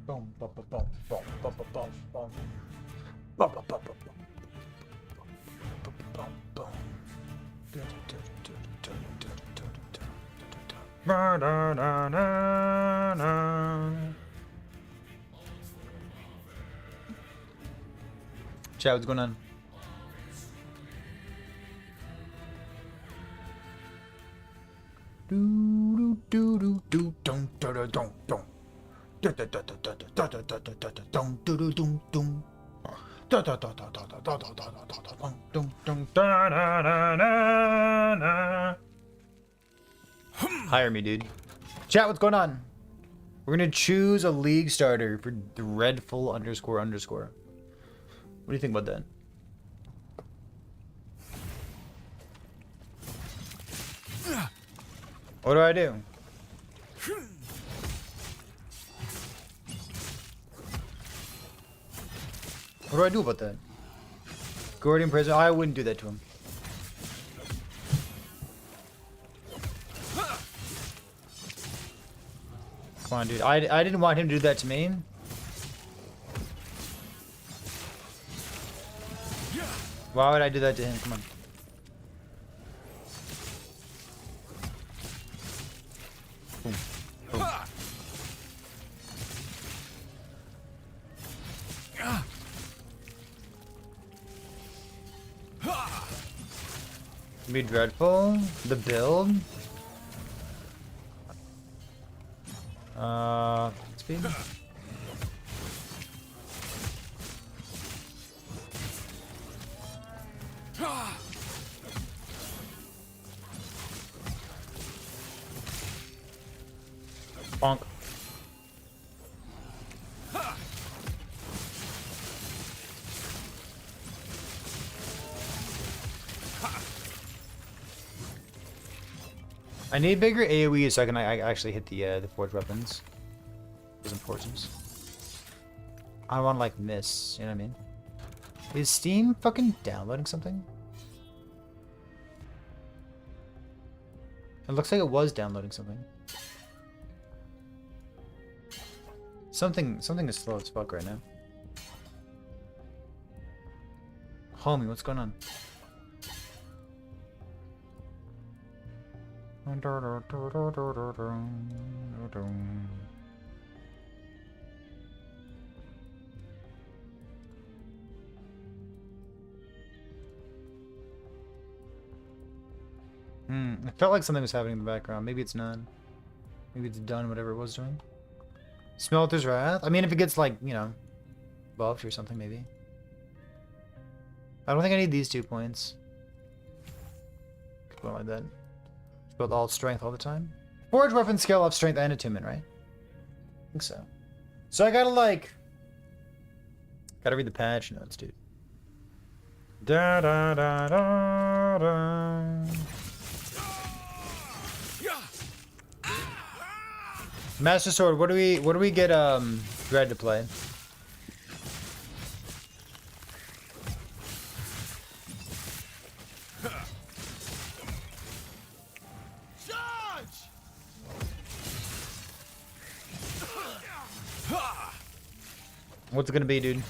Boom, boom, boom, boom, boom, boom, boom, boom, boom. Boom, boom, boom, boom, boom. Boom, boom, boom. Chat, what's going on? Do do do do dum da da dum dum da da da da da da da da da da da dum do do dum dum da da da da da da da da da da da dum dum dum da da da da da. Hire me, dude. Chat, what's going on? We're gonna choose a league starter for the Redful underscore underscore. What do you think about that? What do I do? What do I do about that? Guardian prison? I wouldn't do that to him. Come on, dude. I didn't want him to do that to me. Why would I do that to him? Come on. Boom. Boom. Be dreadful. The build. Speed. Bonk. I need bigger AoE so I can actually hit the forged weapons. Those important. I want like miss, you know what I mean? Is Steam fucking downloading something? It looks like it was downloading something. Something is slow as fuck right now. Homie, what's going on? It felt like something was happening in the background. Maybe it's not. Maybe it's done whatever it was doing. Smelter's Wrath? I mean, if it gets, like, you know, buffed or something, maybe. I don't think I need these 2 points. Something like that. Build all strength all the time. Forge weapon scale up strength and attunement, right? I think so. So I gotta, like... Gotta read the patch notes, dude. Da da da da da. Master Sword, what do we get Dread to play? What's it gonna be, dude?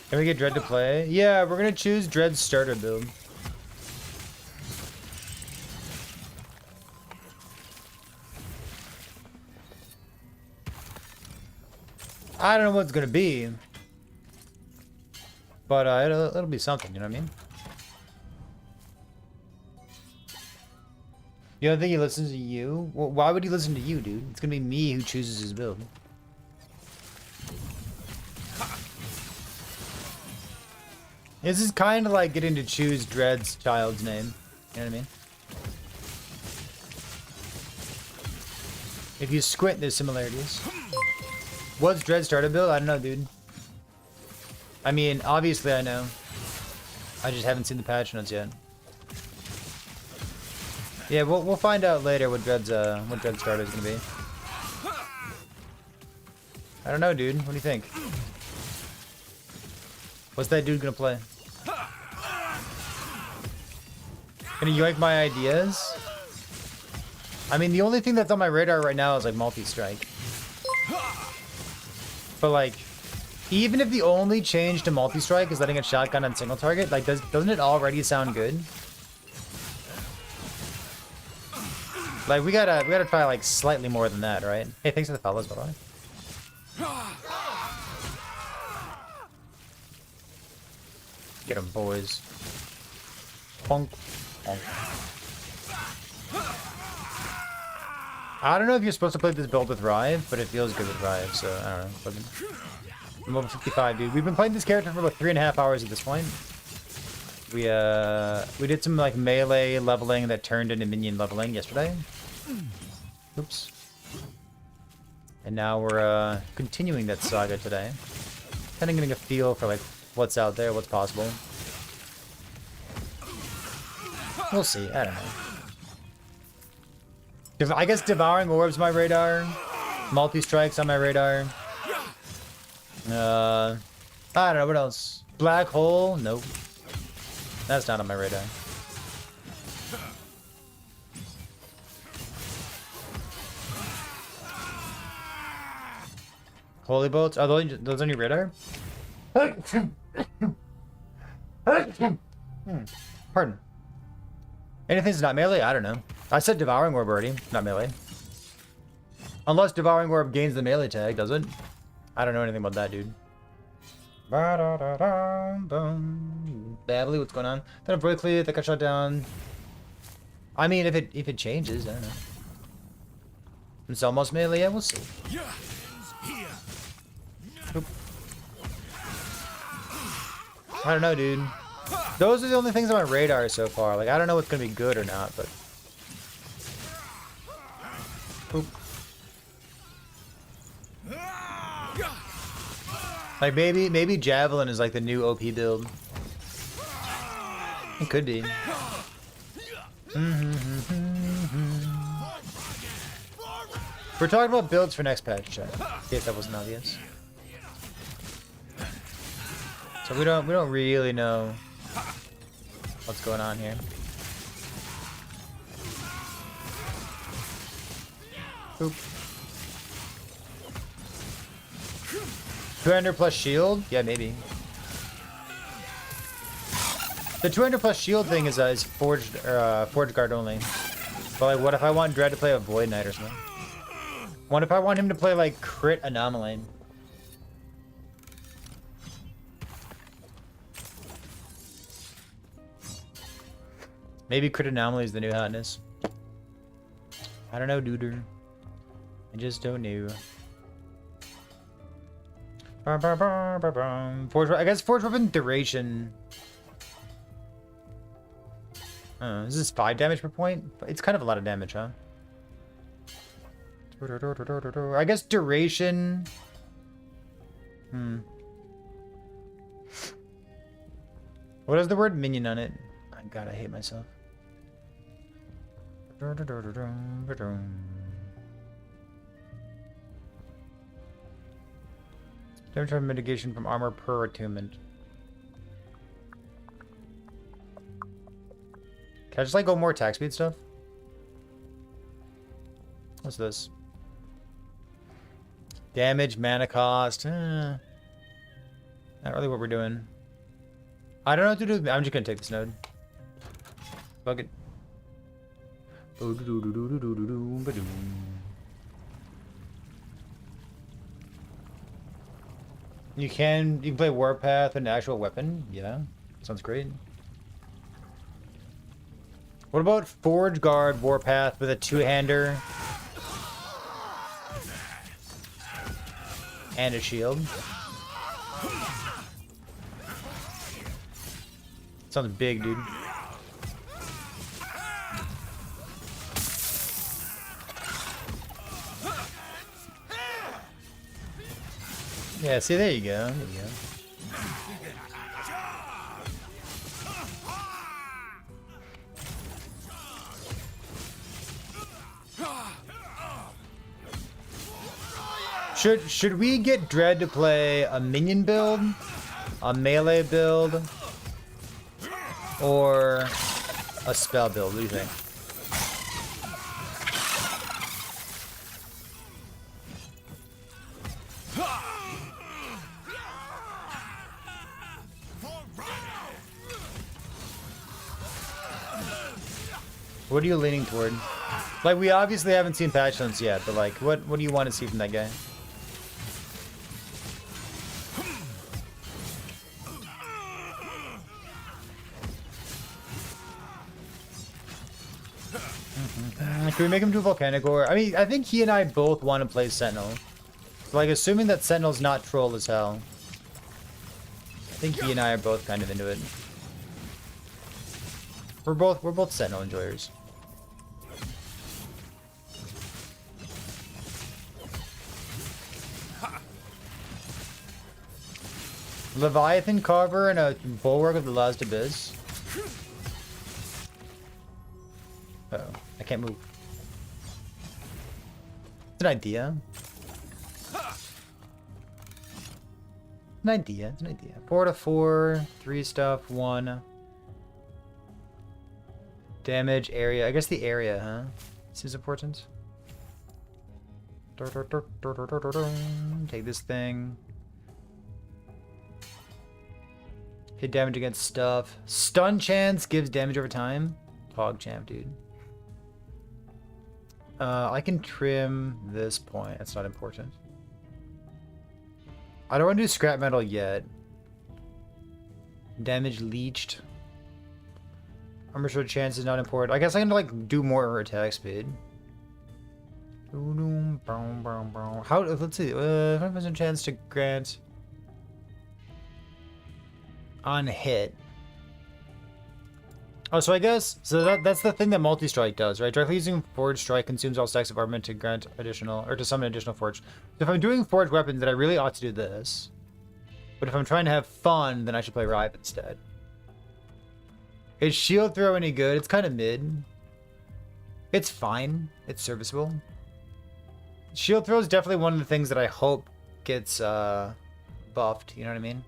Can we get Dread to play? Yeah, we're gonna choose Dread's starter build. I don't know what it's gonna be, but it'll be something. You know what I mean? You don't think he listens to you? Well, why would he listen to you, dude? It's gonna be me who chooses his build. This is kind of like getting to choose Dread's child's name. You know what I mean? If you squint, there's similarities. What's Dread starter build? I don't know, dude. I mean, obviously I know. I just haven't seen the patch notes yet. Yeah, we'll find out later what Dread starter is gonna be. I don't know, dude. What do you think? What's that dude gonna play? Gonna yoink my ideas? I mean, the only thing that's on my radar right now is like Multistrike. But like, even if the only change to Multistrike is letting it shotgun on single target, like, doesn't it already sound good? Like, we gotta try like slightly more than that, right? Hey, thanks for the follows, by the way. Get them, boys. Punk. Punk. I don't know if you're supposed to play this build with Rive, but it feels good with Rive, so I don't know. I'm over 55, dude. We've been playing this character for about 3.5 hours at this point. We did some like melee leveling that turned into minion leveling yesterday. Oops. And now we're continuing that saga today. Kind of getting a feel for like what's out there, what's possible. We'll see. I don't know. I guess Devouring Orb's my radar. Multi-Strike's on my radar. I don't know, what else? Black Hole? Nope. That's not on my radar. Holy Bolts? Are those on your radar? Pardon. Anything's not melee? I don't know. I said Devouring Orb already, not melee. Unless Devouring Orb gains the melee tag, does it? I don't know anything about that, dude. Babbly, what's going on? Then a Brooklyn that got shot down. I mean, if it changes, I don't know. It's almost melee, yeah, we'll see. Oop. I don't know, dude. Those are the only things on my radar so far. Like, I don't know what's gonna be good or not, but. Oop. Like maybe Javelin is like the new OP build. It could be. We're talking about builds for next patch, chat. In case that wasn't obvious. So we don't really know what's going on here. Oop. 200 plus shield? Yeah, maybe. The 200 plus shield thing is forged guard only. But like, what if I want Dread to play a Void Knight or something? What if I want him to play like crit Anomaly? Maybe crit Anomaly is the new hotness. I don't know, duder. I just don't know. Forge, I guess Forge Weapon duration. Is this 5 damage per point? It's kind of a lot of damage, huh? I guess duration. What is the word minion on it? Oh, God, I hate myself. Damage from mitigation from armor per attunement. Can I just like go more attack speed stuff? What's this? Damage, mana cost. Not really what we're doing. I don't know what to do. I'm just gonna take this node. Fuck it. You can play Warpath with an actual weapon. Yeah, sounds great. What about Forge Guard Warpath with a 2-hander and a shield? Sounds big, dude. Yeah, see, there you go. There you go. Should we get Dread to play a minion build, a melee build, or a spell build? What do you think? What are you leaning toward? Like, we obviously haven't seen patch notes yet, but like, what do you want to see from that guy? Can we make him do Volcanic Ore? I mean, I think he and I both want to play Sentinel. Like, assuming that Sentinel's not troll as hell. I think he and I are both kind of into it. We're both Sentinel enjoyers. Leviathan Carver and a Bulwark of the Last Abyss. Uh oh, I can't move. It's an idea. It's an idea. 4 to 4, 3 stuff, 1. Damage, area. I guess the area, huh? Seems important. Take this thing. Hit damage against stuff. Stun chance gives damage over time. Hog champ, dude. I can trim this point. That's not important. I don't want to do scrap metal yet. Damage leached. Armor sword chance is not important. I guess I can like do more attack speed. How? Let's see. 5% chance to grant on hit. Oh, so I guess that's the thing that Multistrike does, right? Directly using Forge Strike consumes all stacks of armament to grant additional, or to summon additional Forge. So if I'm doing Forge weapons, then I really ought to do this. But if I'm trying to have fun, then I should play Rive instead. Is Shield Throw any good? It's kind of mid. It's fine. It's serviceable. Shield Throw is definitely one of the things that I hope gets buffed. You know what I mean?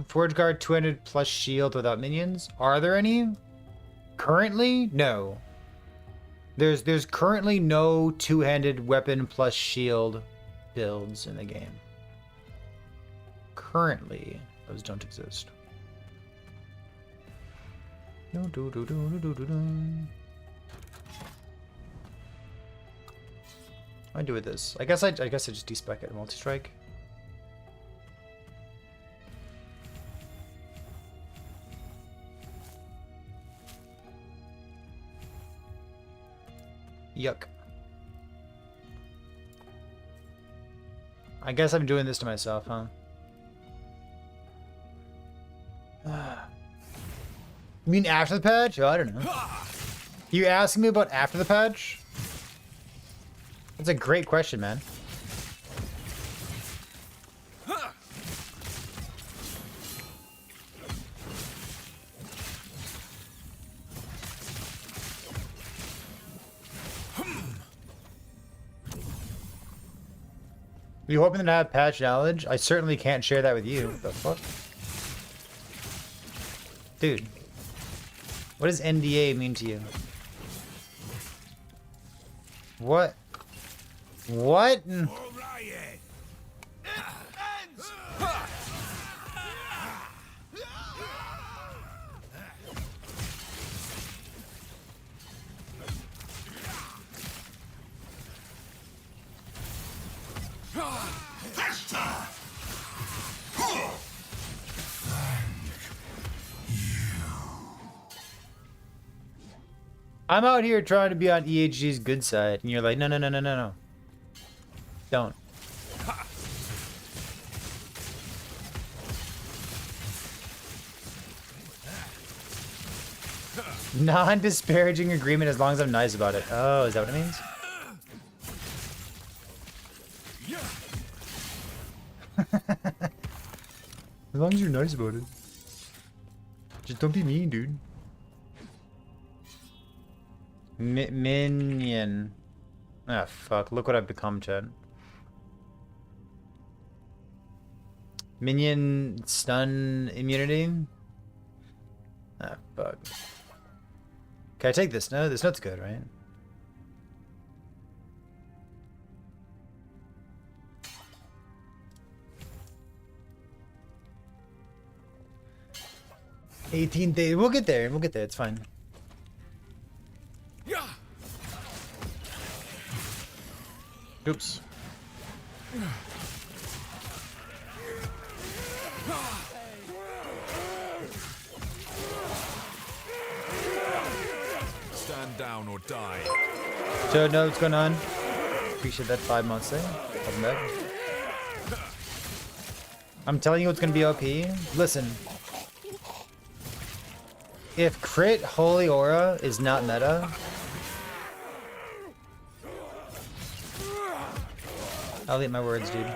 Forge Guard 200 plus shield without minions. Are there any? Currently, no. There's currently no two-handed weapon plus shield builds in the game. Currently, those don't exist. What do I do with this? I guess I just despec it Multistrike. Yuck. I guess I'm doing this to myself, huh? You mean after the patch? Oh, I don't know. You asking me about after the patch? That's a great question, man. You hoping to have patch knowledge? I certainly can't share that with you. What the fuck? Dude. What does NDA mean to you? What? What? I'm out here trying to be on EHG's good side, and you're like, no, no, no, no, no, no. Don't. Non-disparaging agreement as long as I'm nice about it. Oh, is that what it means? As long as you're nice about it. Just don't be mean, dude. Minion. Ah, fuck. Look what I've become, Chad. Minion stun immunity? Ah, fuck. Can I take this? No, this note's good, right? $18 days. We'll get there. We'll get there. It's fine. Oops. Stand down or die. So, know what's going on? Appreciate that 5 months thing. Welcome back. I'm telling you what's going to be OP. Listen. If crit Holy Aura is not meta, I'll eat my words, dude.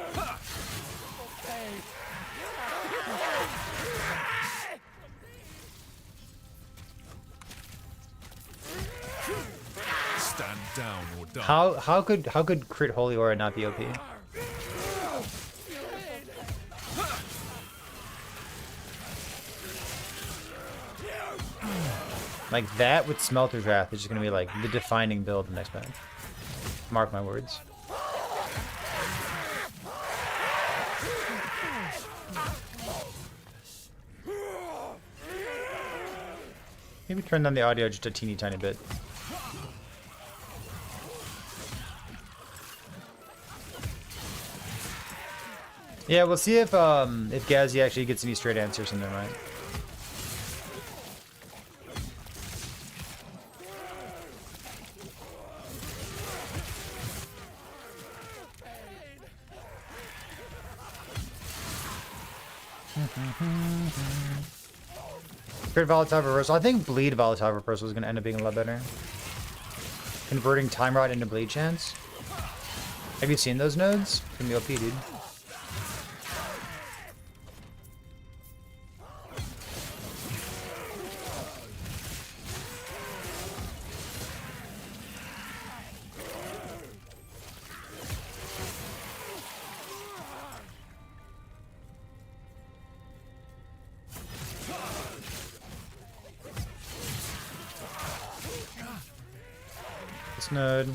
Stand down or die. How could crit Holy Aura not be OP? Like that with Smelter Draft is just gonna be like the defining build the next match. Mark my words. Maybe turn down the audio just a teeny tiny bit. Yeah, we'll see if Gazzy actually gets any straight answers from them, right? Crit Volatile Reversal. I think Bleed Volatile Reversal is going to end up being a lot better. Converting Time Rod into Bleed Chance. Have you seen those nodes? From the OP, dude. This node. Do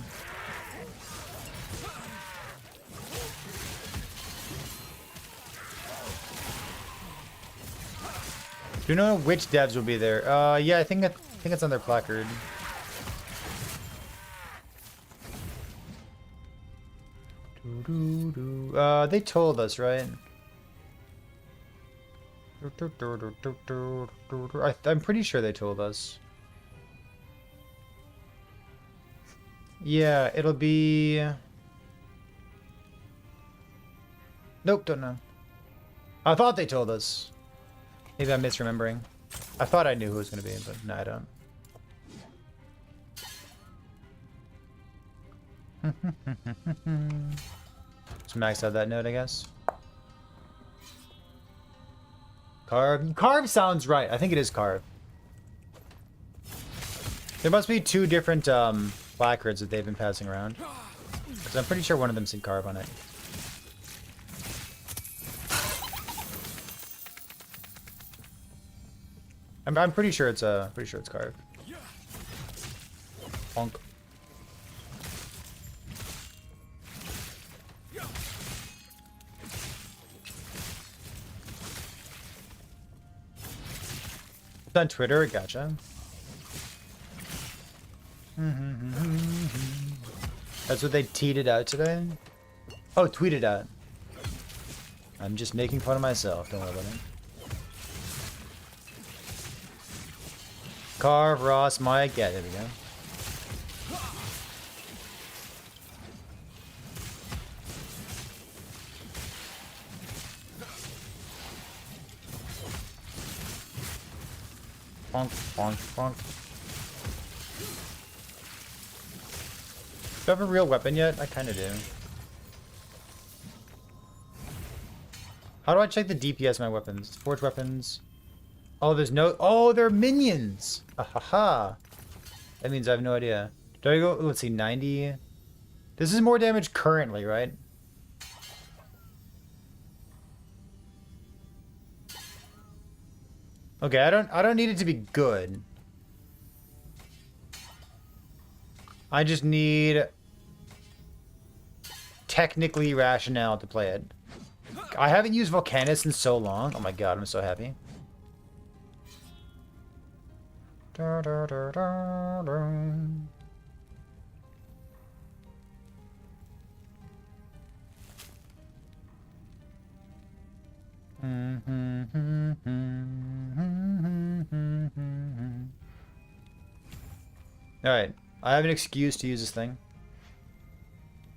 you know which devs will be there? Yeah, I think it's on their placard. They told us, right? I'm pretty sure they told us. Yeah, it'll be... Nope, don't know. I thought they told us. Maybe I'm misremembering. I thought I knew who it was going to be, but no, I don't. Just max out that node, I guess. Carve. Carve sounds right. I think it is Carve. There must be two different placards that they've been passing around. Because I'm pretty sure one of them said Carve on it. I'm pretty sure it's Carve. Bonk. It's on Twitter, gotcha. That's what they tweeted out today? Oh, tweeted out. I'm just making fun of myself, don't worry about it. Carve, Ross, Mike, yeah, there we go. Bonk, bonk, bonk. Do I have a real weapon yet? I kind of do. How do I check the DPS of my weapons? Forge weapons. Oh, there's no... Oh, they're minions! Ahaha. That means I have no idea. Do I go... Let's see, 90... This is more damage currently, right? Okay, I don't need it to be good. I just need technically rationale to play it. I haven't used Volcanus in so long. Oh my god, I'm so happy. Da, da, da, da, da. Alright, I have an excuse to use this thing.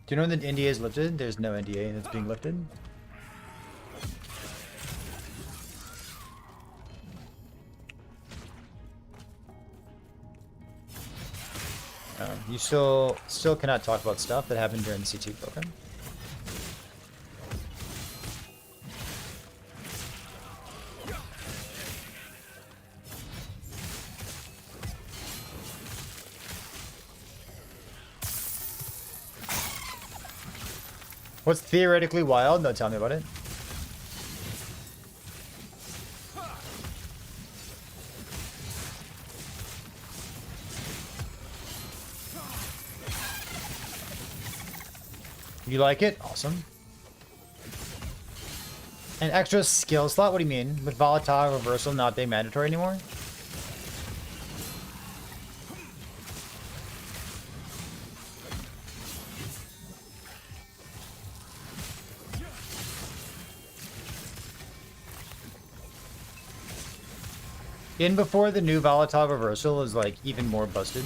Do you know when the NDA is lifted? There's no NDA that's being lifted. You still cannot talk about stuff that happened during the CT program. What's theoretically wild? No, tell me about it. You like it? Awesome. An extra skill slot? What do you mean? With volatile reversal not being mandatory anymore? In before the new volatile reversal is like even more busted.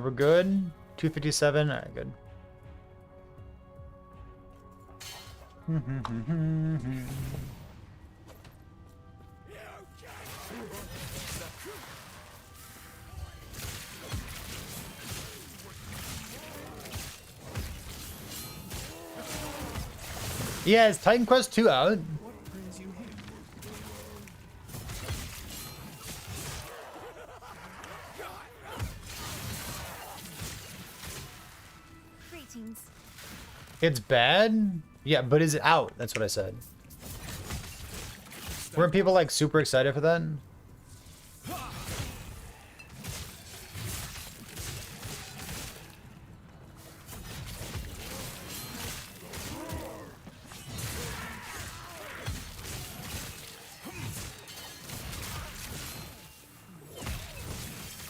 We're good. 257. All right, good. Yeah, is Titan Quest 2 out? Greetings. It's bad? Yeah, but is it out? That's what I said. Weren't people like super excited for that?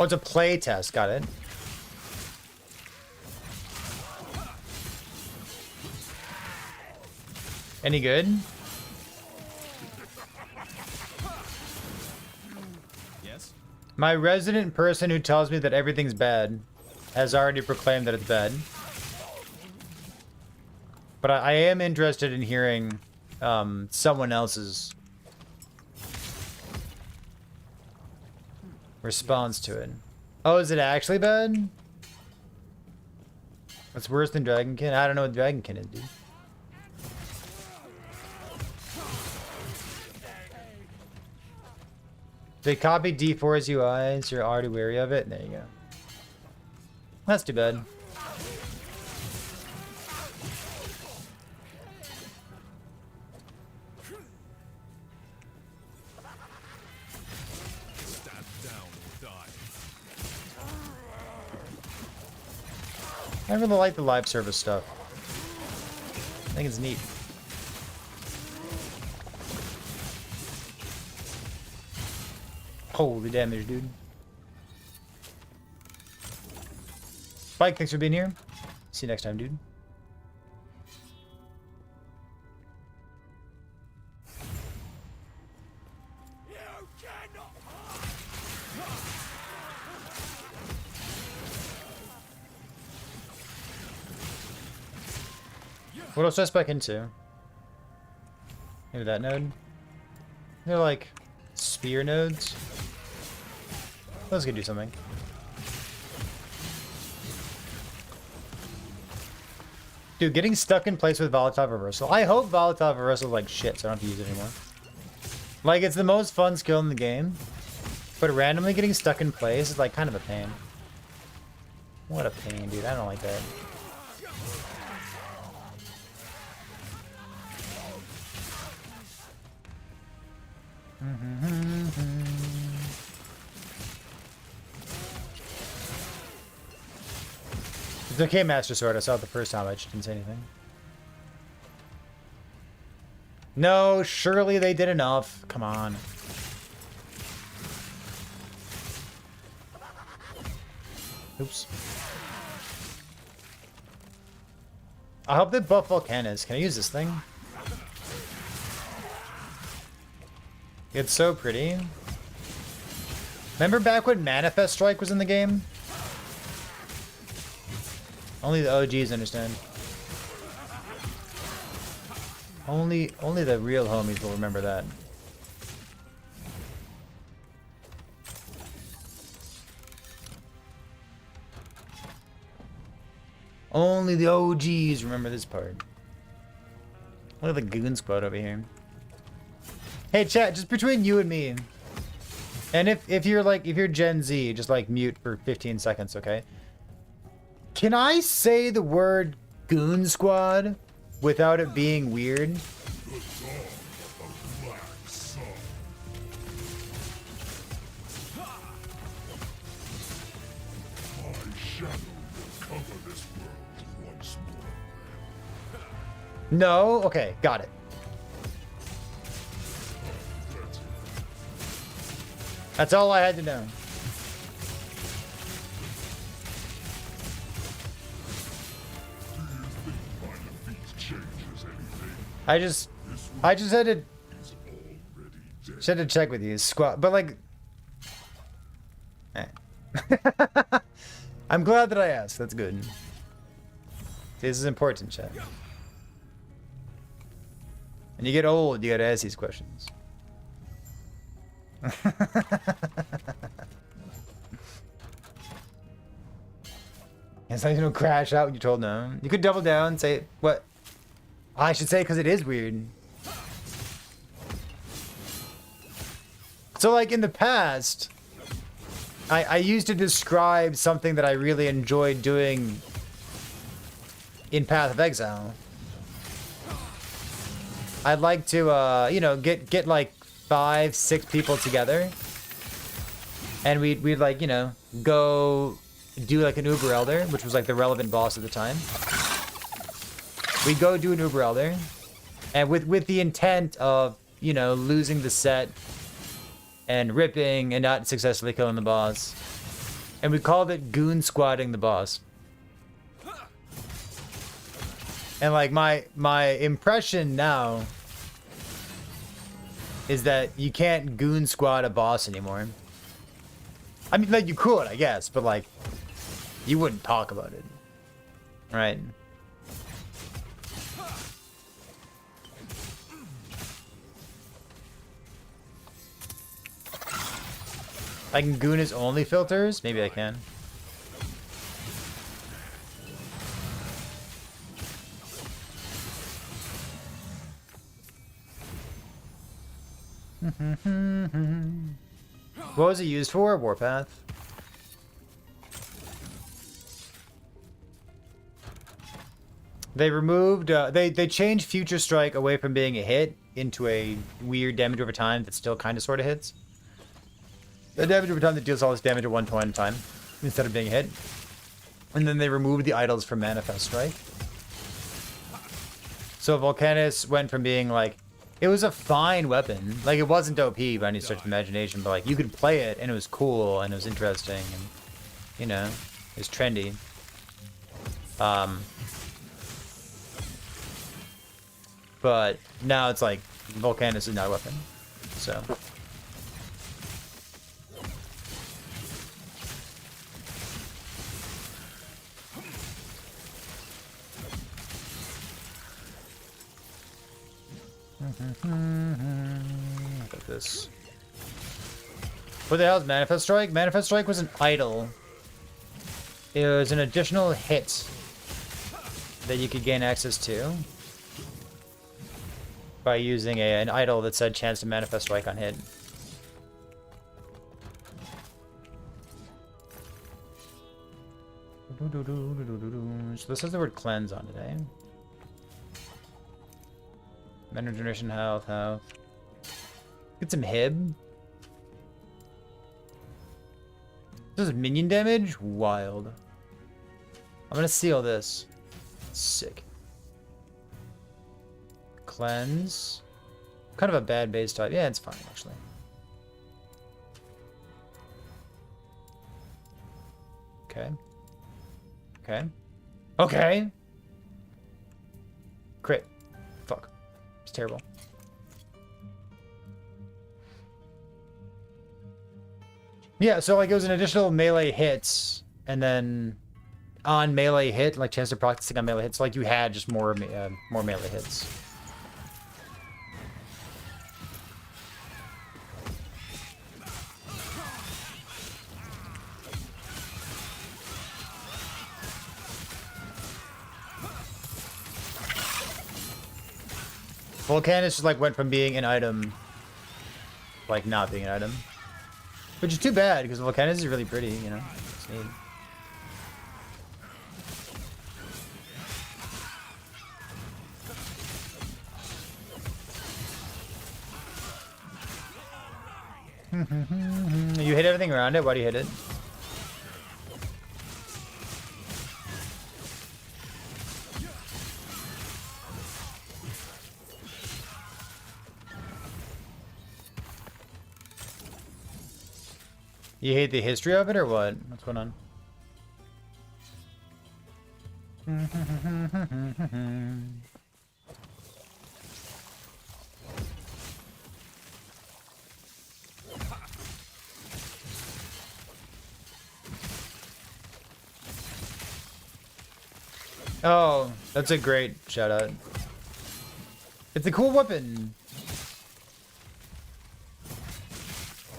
Oh, it's a play test. Got it. Any good? Yes? My resident person who tells me that everything's bad has already proclaimed that it's bad. But I am interested in hearing someone else's response to it. Oh, is it actually bad? It's worse than Dragonkin? I don't know what Dragonkin is, dude. They copied D4's UI, so you're already wary of it? There you go. That's too bad. Stand down or die. I really like the live service stuff. I think it's neat. Holy damage, dude. Spike, thanks for being here. See you next time, dude. What else do I spec into? Maybe that node? They're like spear nodes. Let's go do something. Dude, getting stuck in place with volatile reversal. I hope volatile reversal is like shit, so I don't have to use it anymore. Like, it's the most fun skill in the game, but randomly getting stuck in place is like kind of a pain. What a pain, dude. I don't like that. It's okay, Master Sword. I saw it the first time. I just didn't say anything. No, surely they did enough. Come on. Oops. I hope they buff Volcanus. Can I use this thing? It's so pretty. Remember back when Manifest Strike was in the game? Only the OGs understand. Only the real homies will remember that. Only the OGs remember this part. Look at the Goon squad over here. Hey chat, just between you and me. And if you're Gen Z, just like mute for 15 seconds, okay? Can I say the word Goon squad without it being weird? No? Okay, got it. That's all I had to know. I just had to check with you, squad, but like, I'm glad that I asked. That's good. This is important, chat. When you get old, you gotta ask these questions. It's not gonna crash out when you told no. You could double down and say what? I should say because it is weird. So like in the past, I used to describe something that I really enjoyed doing in Path of Exile. I'd like to, you know, get like 5-6 people together, and we'd like, you know, go do like an Uber Elder, which was like the relevant boss at the time. We'd go do an Uber Elder, and with the intent of, you know, losing the set and ripping and not successfully killing the boss. And we called it Goon squatting the boss. And like my impression now is that you can't Goon squat a boss anymore. I mean, like, you could, I guess, but like, you wouldn't talk about it, right? I can Goon his only filters? Maybe I can. What was it used for? Warpath. They removed, they changed Future Strike away from being a hit into a weird damage over time that still kind of sort of hits. The damage over time that deals all this damage at one point in time, instead of being a hit. And then they removed the idols from Manifest Strike. So Volcanus went from being like, it was a fine weapon. Like, it wasn't OP by any stretch of imagination, but like, you could play it and it was cool and it was interesting and, you know, it was trendy. But now it's like, Volcanus is not a weapon. So. Look at this. What the hell is Manifest Strike? Manifest Strike was an idol. It was an additional hit that you could gain access to by using an idol that said chance to Manifest Strike on hit. So this has the word cleanse on today. Mana generation, health. Get some hib. This is minion damage? Wild. I'm gonna seal this. Sick. Cleanse. Kind of a bad base type. Yeah, it's fine actually. Okay. Okay. Okay! Crit. Fuck. It's terrible. Yeah, so like it was an additional melee hits, and then on melee hit, like chance to practicing on melee hits, like you had just more melee hits. Volcanus just like went from being an item, like not being an item. Which is too bad, because Volcanus is really pretty, you know? It's neat. You hit everything around it? Why do you hit it? You hate the history of it or what? What's going on? Oh, that's a great shout out. It's a cool weapon.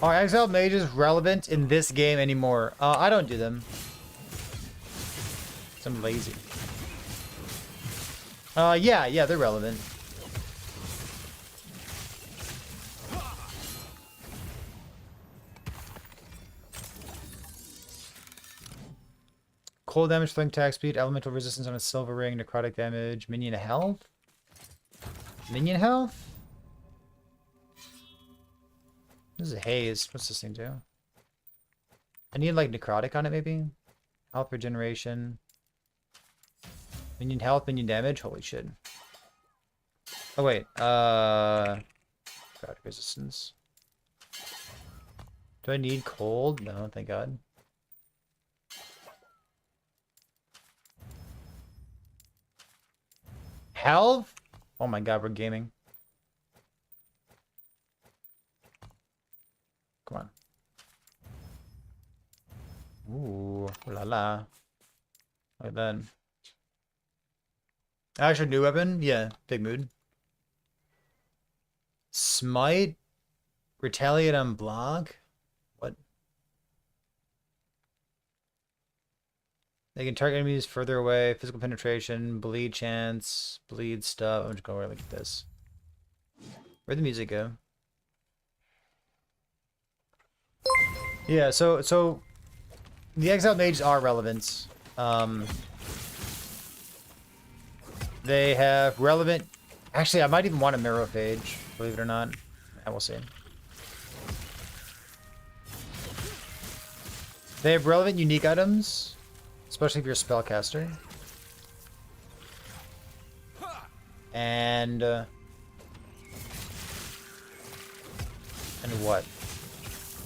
Are Exile Mages relevant in this game anymore? I don't do them. I'm lazy. Yeah, they're relevant. Cold damage, flank attack speed, elemental resistance on a silver ring, necrotic damage, minion health? Minion health? This is haze. What's this thing do? I need like necrotic on it maybe? Health regeneration. Minion health, minion damage? Holy shit. Oh wait, necrotic resistance. Do I need cold? No, thank god. Health? Oh my god, we're gaming. Come on. Ooh, la la. Look at that. Actually, new weapon? Yeah, big mood. Smite? Retaliate on block? What? They can target enemies further away. Physical penetration, bleed chance, bleed stuff. I'm just going to look at this. Where'd the music go? Yeah, so the Exile Mages are relevant. They have relevant... Actually, I might even want a Mirrorphage, believe it or not. I will see. They have relevant unique items, especially if you're a spellcaster. And what?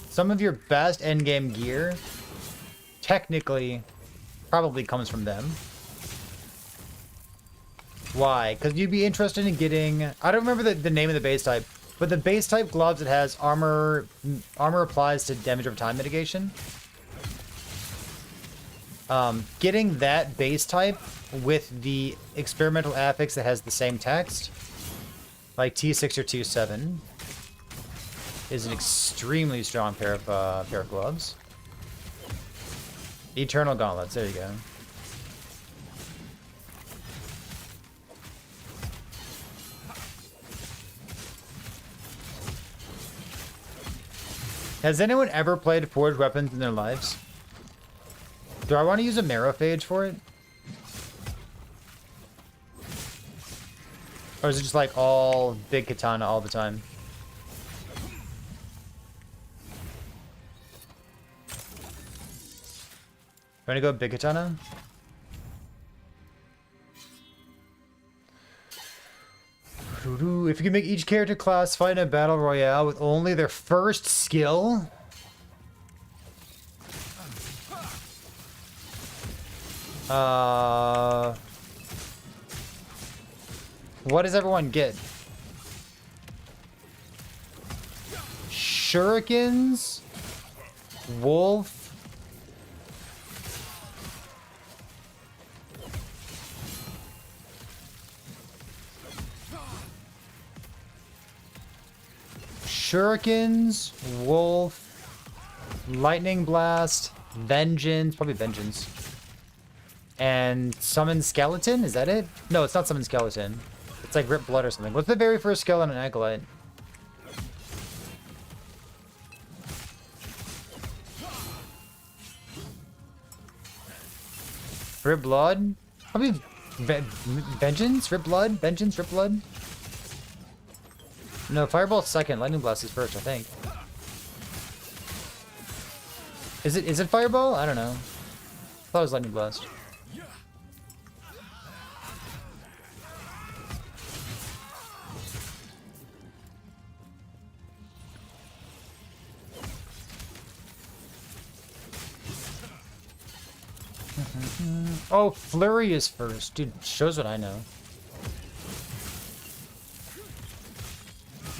Some of your best endgame gear technically probably comes from them. Why? Because you'd be interested in getting... I don't remember the name of the base type, but the base type gloves, it has armor applies to damage over time mitigation. Getting that base type with the experimental affix that has the same text like T6 or T7 is an extremely strong pair of gloves. Eternal gauntlets. There you go. Has anyone ever played forged weapons in their lives? Do I want to use a Marrowphage for it? Or is it just like all big katana all the time? Want to go big katana? If you can make each character class fight in a battle royale with only their first skill. What does everyone get? Shurikens? Wolf? Shurikens, Wolf, Lightning Blast, Vengeance, probably Vengeance, and Summon Skeleton, is that it? No, it's not Summon Skeleton. It's like Rip Blood or something. What's the very first skill on an Acolyte? Rip Blood? Probably Vengeance? Rip Blood? Vengeance? Rip Blood? No, Fireball's second. Lightning Blast is first, I think. Is it Fireball? I don't know. I thought it was Lightning Blast. Oh, Flurry is first. Dude, shows what I know.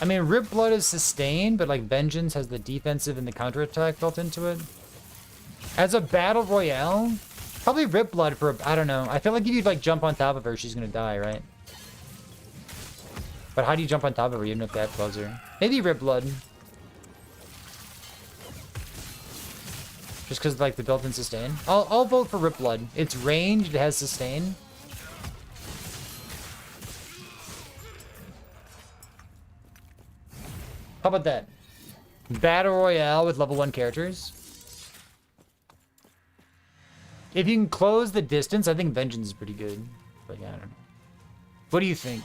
I mean, Rip Blood is sustained, but like Vengeance has the defensive and the counterattack built into it. As a battle royale, probably Rip Blood for, I don't know. I feel like if you like jump on top of her, she's gonna die, right? But how do you jump on top of her even if that blows her? Maybe Rip Blood. Just because like the built-in sustain. I'll vote for Rip Blood. It's ranged, it has sustain. How about that? Battle Royale with level 1 characters. If you can close the distance, I think Vengeance is pretty good. But yeah, I don't know. What do you think?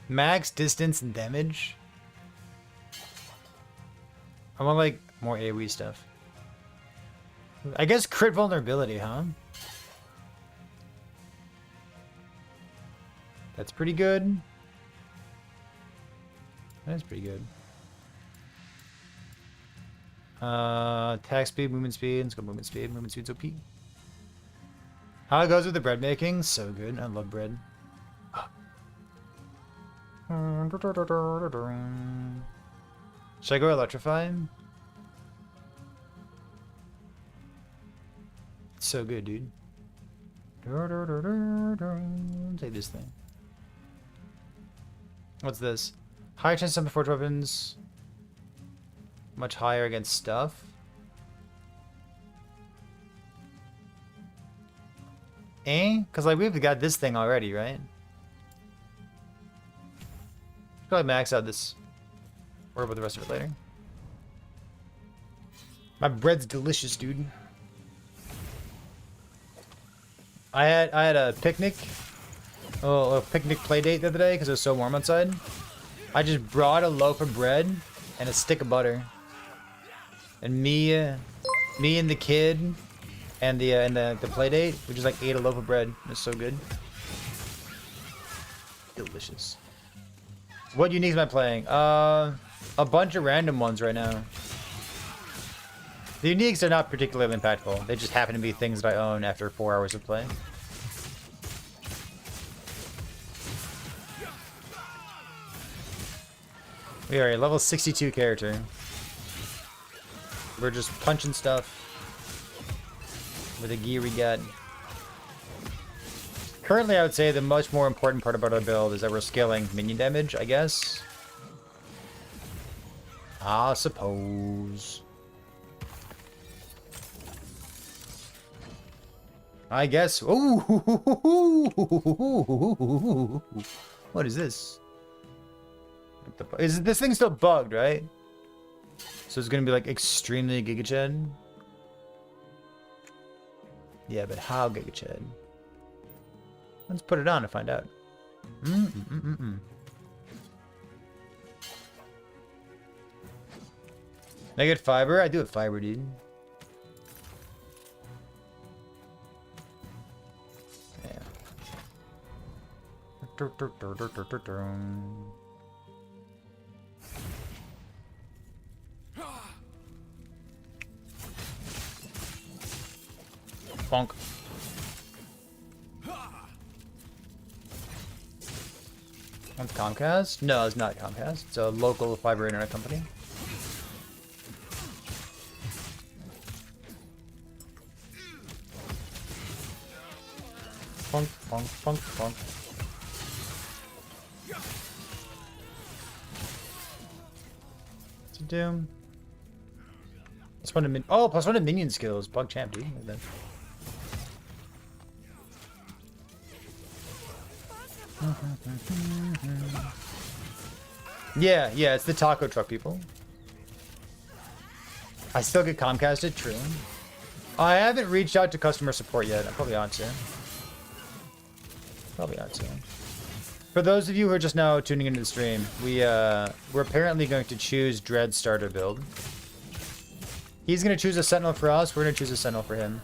Max distance and damage. I want like more AoE stuff. I guess crit vulnerability, huh? That's pretty good. That's pretty good. Attack speed, movement speed. Let's go movement speed. Movement speed's OP. How it goes with the bread making? So good. I love bread. Should I go electrify? It's so good, dude. Take this thing. What's this? Higher chance of forged weapons. Much higher against stuff. Because like we've got this thing already, right? Probably max out this. Worry about the rest of it later. My bread's delicious, dude. I had a picnic. Oh, a picnic play date the other day because it was so warm outside. I just brought a loaf of bread and a stick of butter. And me and the kid and the play date, we just like ate a loaf of bread. It was so good. Delicious. What uniques am I playing? A bunch of random ones right now. The uniques are not particularly impactful. They just happen to be things that I own after 4 hours of play. We are a level 62 character. We're just punching stuff. with the gear we get. Currently, I would say the much more important part about our build is that we're scaling minion damage, I guess. I suppose. I guess. Ooh! What is this? Is this thing still bugged, right? So it's gonna be like extremely gigached. Yeah, but how gigached? Let's put it on to find out. I get fiber? I do have fiber, dude. Yeah. Bonk. That's Comcast? No, it's not Comcast. It's a local fiber internet company. Bonk, bonk, bonk, bonk. What's it do? Plus one to min. Oh, plus one to minion skills. Bug champ, dude. Look at that. Yeah, it's the taco truck people. I still get Comcasted, true. I haven't reached out to customer support yet. I probably ought to. For those of you who are just now tuning into the stream, we're apparently going to choose Dread starter build. He's gonna choose a Sentinel for us. We're gonna choose a Sentinel for him.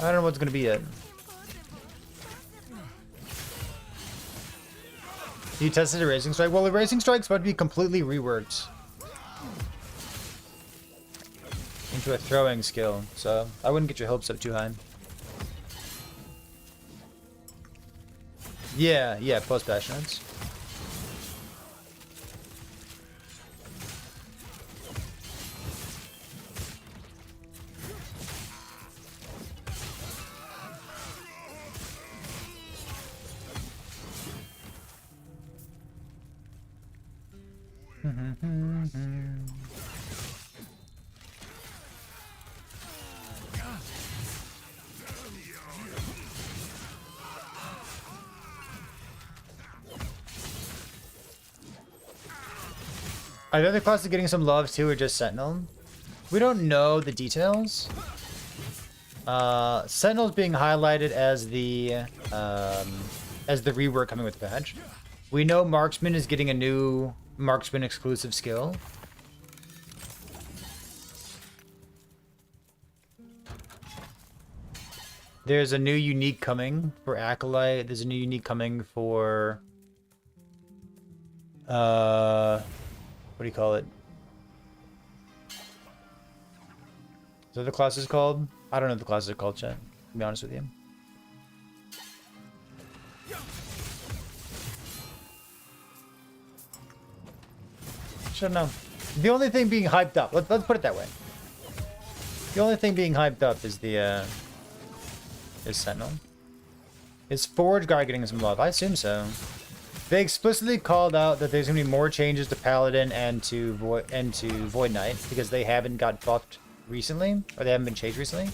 I don't know what's gonna be yet. You tested a Racing Strike? Well, the Racing Strike's about to be completely reworked into a throwing skill, so I wouldn't get your hopes up too high. Yeah, post passionates. Are the other classes getting some love too, or just Sentinel? We don't know the details. Sentinel's being highlighted as the rework coming with the patch. We know Marksman is getting a new Marksman exclusive skill. There's a new unique coming for Acolyte. There's a new unique coming for what do you call it? Is that the class is called? I don't know what the class is called, chat. To be honest with you. Should know. The only thing being hyped up. Let's put it that way. The only thing being hyped up is the is Sentinel. Is Forge Guard getting some love? I assume so. They explicitly called out that there's gonna be more changes to Paladin and to Void Knight because they haven't got buffed recently, or they haven't been changed recently.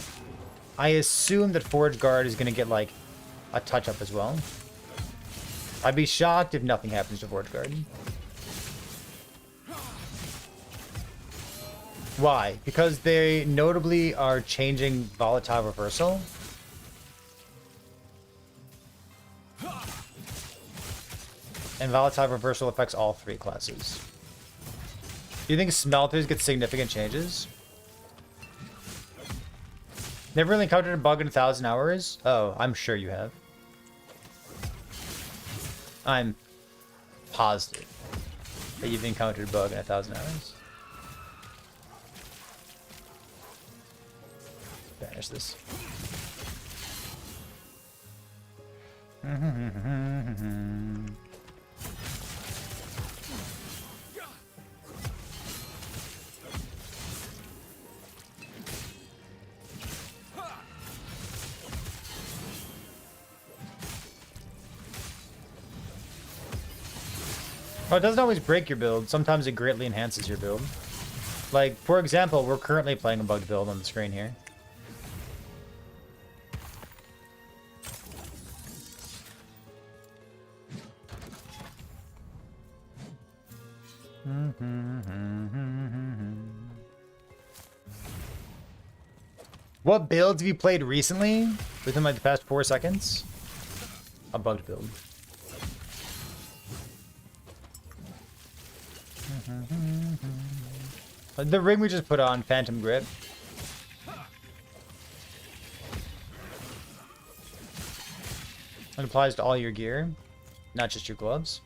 I assume that Forge Guard is gonna get like a touch up as well. I'd be shocked if nothing happens to Forge Guard. Why? Because they notably are changing Volatile Reversal. And Volatile Reversal affects all three classes. Do you think Smelters get significant changes? Never really encountered a bug in 1,000 hours? Oh, I'm sure you have. I'm positive that you've encountered a bug in 1,000 hours. Banish this. Well, it doesn't always break your build. Sometimes it greatly enhances your build. Like, for example, we're currently playing a bugged build on the screen here. What builds have you played recently? Within like the past 4 seconds? A bugged build. The ring we just put on, Phantom Grip. It applies to all your gear, not just your gloves.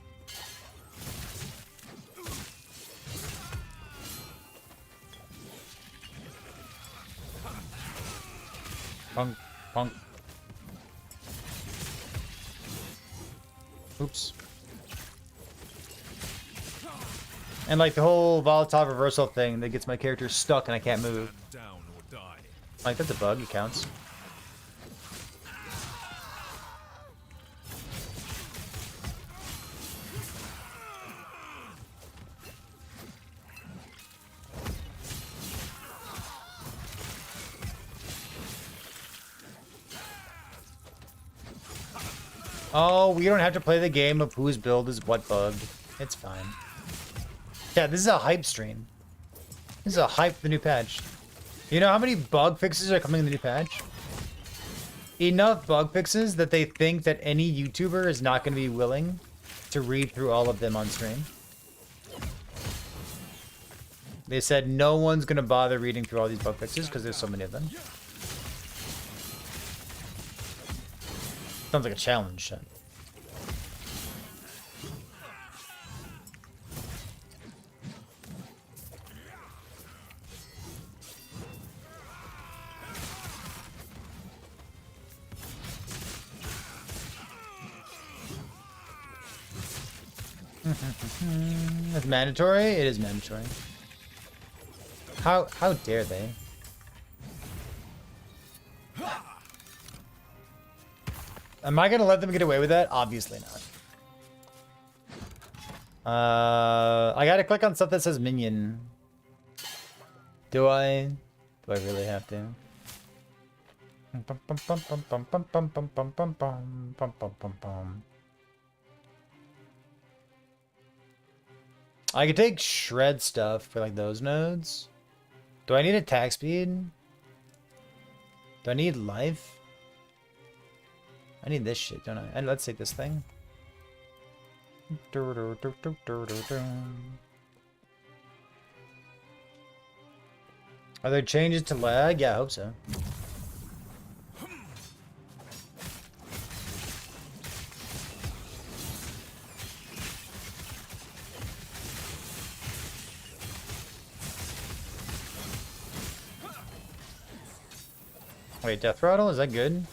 Punk, punk. Oops. And like the whole volatile reversal thing that gets my character stuck and I can't move. Stand down or die. Like that's a bug, it counts. Oh, we don't have to play the game of whose build is what bugged. It's fine. Yeah, this is a hype stream. This is a hype for the new patch. You know how many bug fixes are coming in the new patch? Enough bug fixes that they think that any YouTuber is not going to be willing to read through all of them on stream. They said no one's going to bother reading through all these bug fixes because there's so many of them. Sounds like a challenge. It's mandatory? It is mandatory. How dare they? Am I gonna let them get away with that? Obviously not. I gotta click on stuff that says minion. Do I? Do I really have to? I could take shred stuff for like those nodes. Do I need attack speed? Do I need life? I need this shit, don't I? And let's take this thing. Are there changes to lag? Yeah, I hope so. Wait, death throttle? Is that good?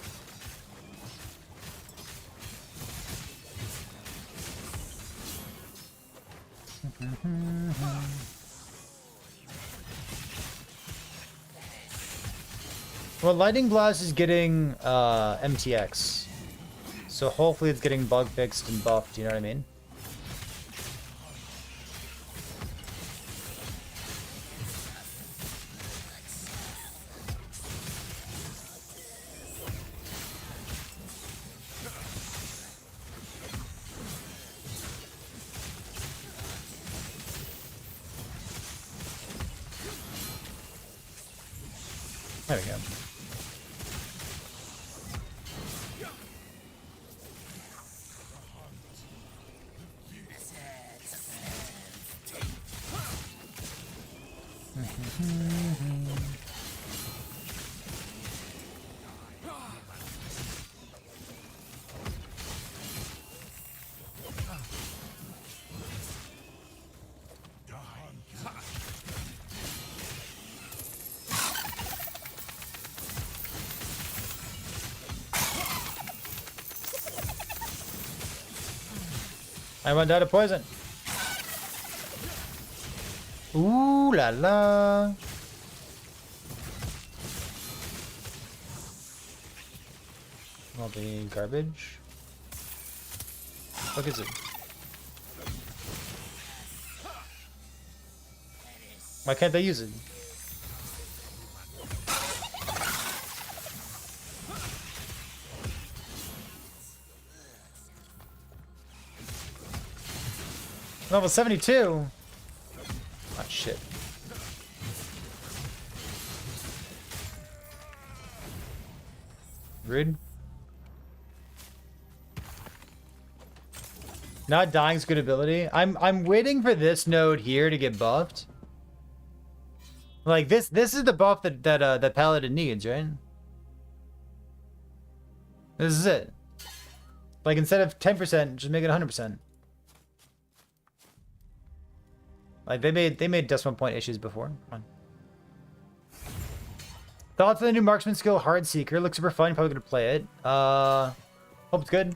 Well, Lightning Blast is getting MTX. So hopefully it's getting bug fixed and buffed, you know what I mean? There we go. I went out of poison. Ooh la la. All the garbage. What is it? Why can't they use it? Level 72? Oh, shit. Rude. Not dying's good ability. I'm waiting for this node here to get buffed. Like this is the buff that Paladin needs, right? This is it. Like instead of 10%, just make it 100%. Like they made decimal point issues before. Come on. Thoughts on the new marksman skill, Hard Seeker. Looks super fun. Probably gonna play it. Hope it's good.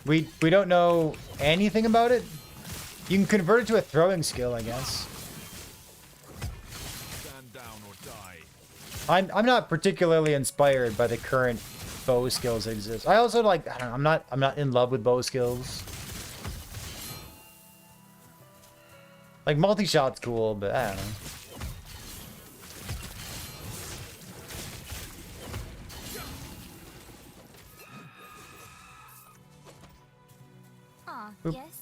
We don't know anything about it. You can convert it to a throwing skill, I guess. Stand down or die. I'm not particularly inspired by the current bow skills that exist. I also like, I don't know, I'm not in love with bow skills. Like multi-shot's cool, but I don't know. Oop. Yes.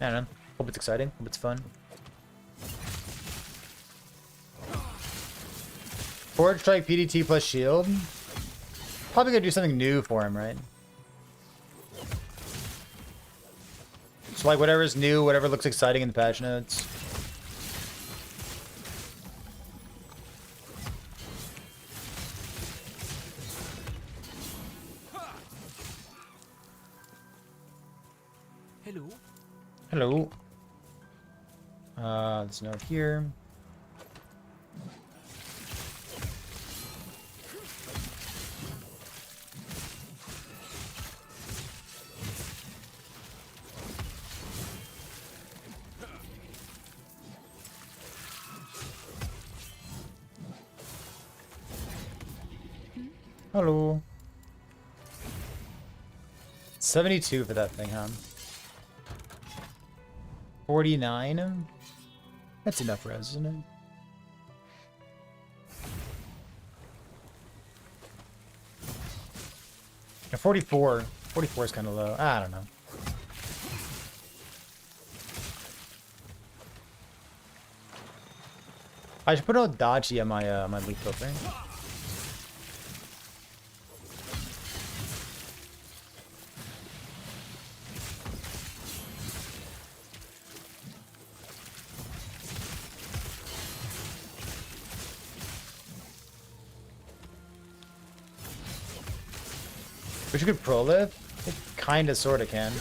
I don't know. Hope it's exciting. Hope it's fun. Forward strike PDT plus shield. Probably gonna do something new for him, right? So like whatever's new, whatever looks exciting in the patch notes. Hello. Hello. There's a note here. Hello. 72 for that thing, huh? 49? That's enough res, isn't it? Yeah, 44. 44 is kind of low. I don't know. I should put a dodgy on my my leaf filter. Wish you could pro live? It kinda sorta can.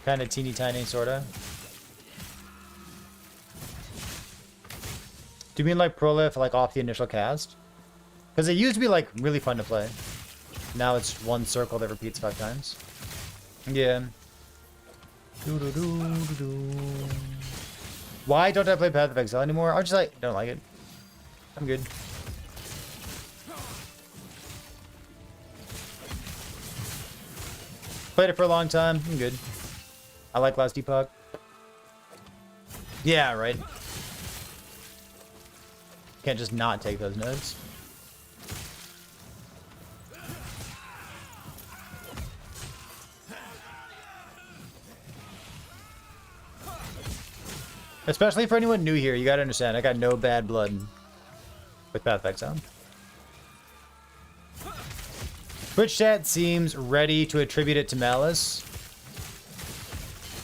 Kinda teeny tiny sorta. Do you mean like pro live like off the initial cast? Because it used to be like really fun to play. Now it's one circle that repeats 5 times. Yeah. Why don't I play Path of Exile anymore? I just like don't like it. I'm good. Played it for a long time. I'm good. I like Last Epoch. Yeah, right. Can't just not take those nodes. Especially for anyone new here, you gotta understand, I got no bad blood with Path of Exile. Twitch chat seems ready to attribute it to Malice.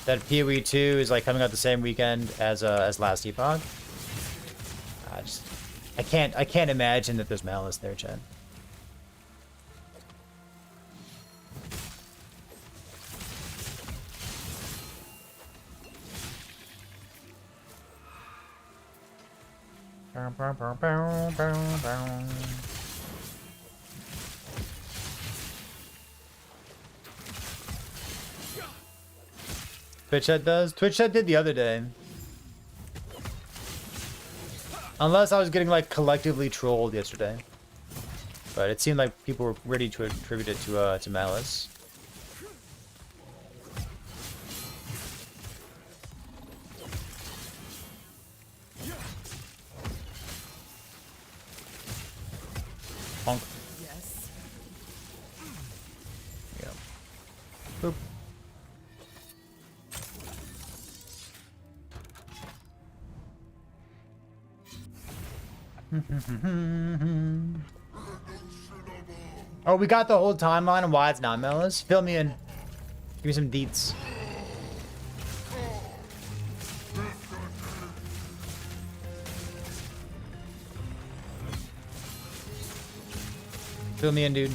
That PoE 2 is like coming out the same weekend as Last Epoch. I can't imagine that there's Malice there, chat. Twitch chat does? Twitch chat did the other day. Unless I was getting like collectively trolled yesterday. But it seemed like people were ready to attribute it to malice. Bonk. Yes. Yeah. Boop. Oh, we got the whole timeline and why it's not malice. Fill me in. Give me some deets. Fill me in, dude.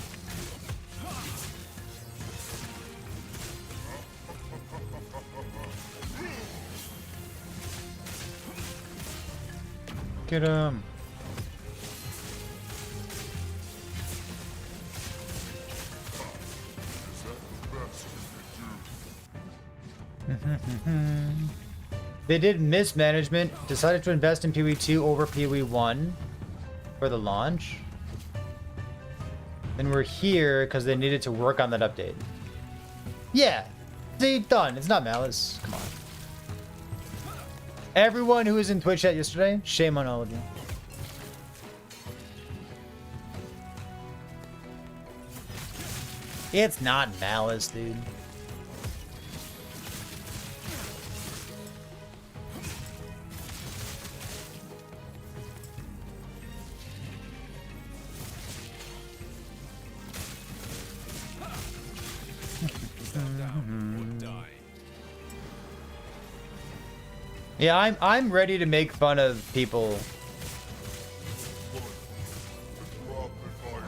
Get him. They did mismanagement, decided to invest in PoE2 over PoE1 for the launch. And we're here because they needed to work on that update. Yeah, see, done. It's not malice. Come on. Everyone who was in Twitch chat yesterday, shame on all of you. It's not malice, dude. Yeah, I'm ready to make fun of people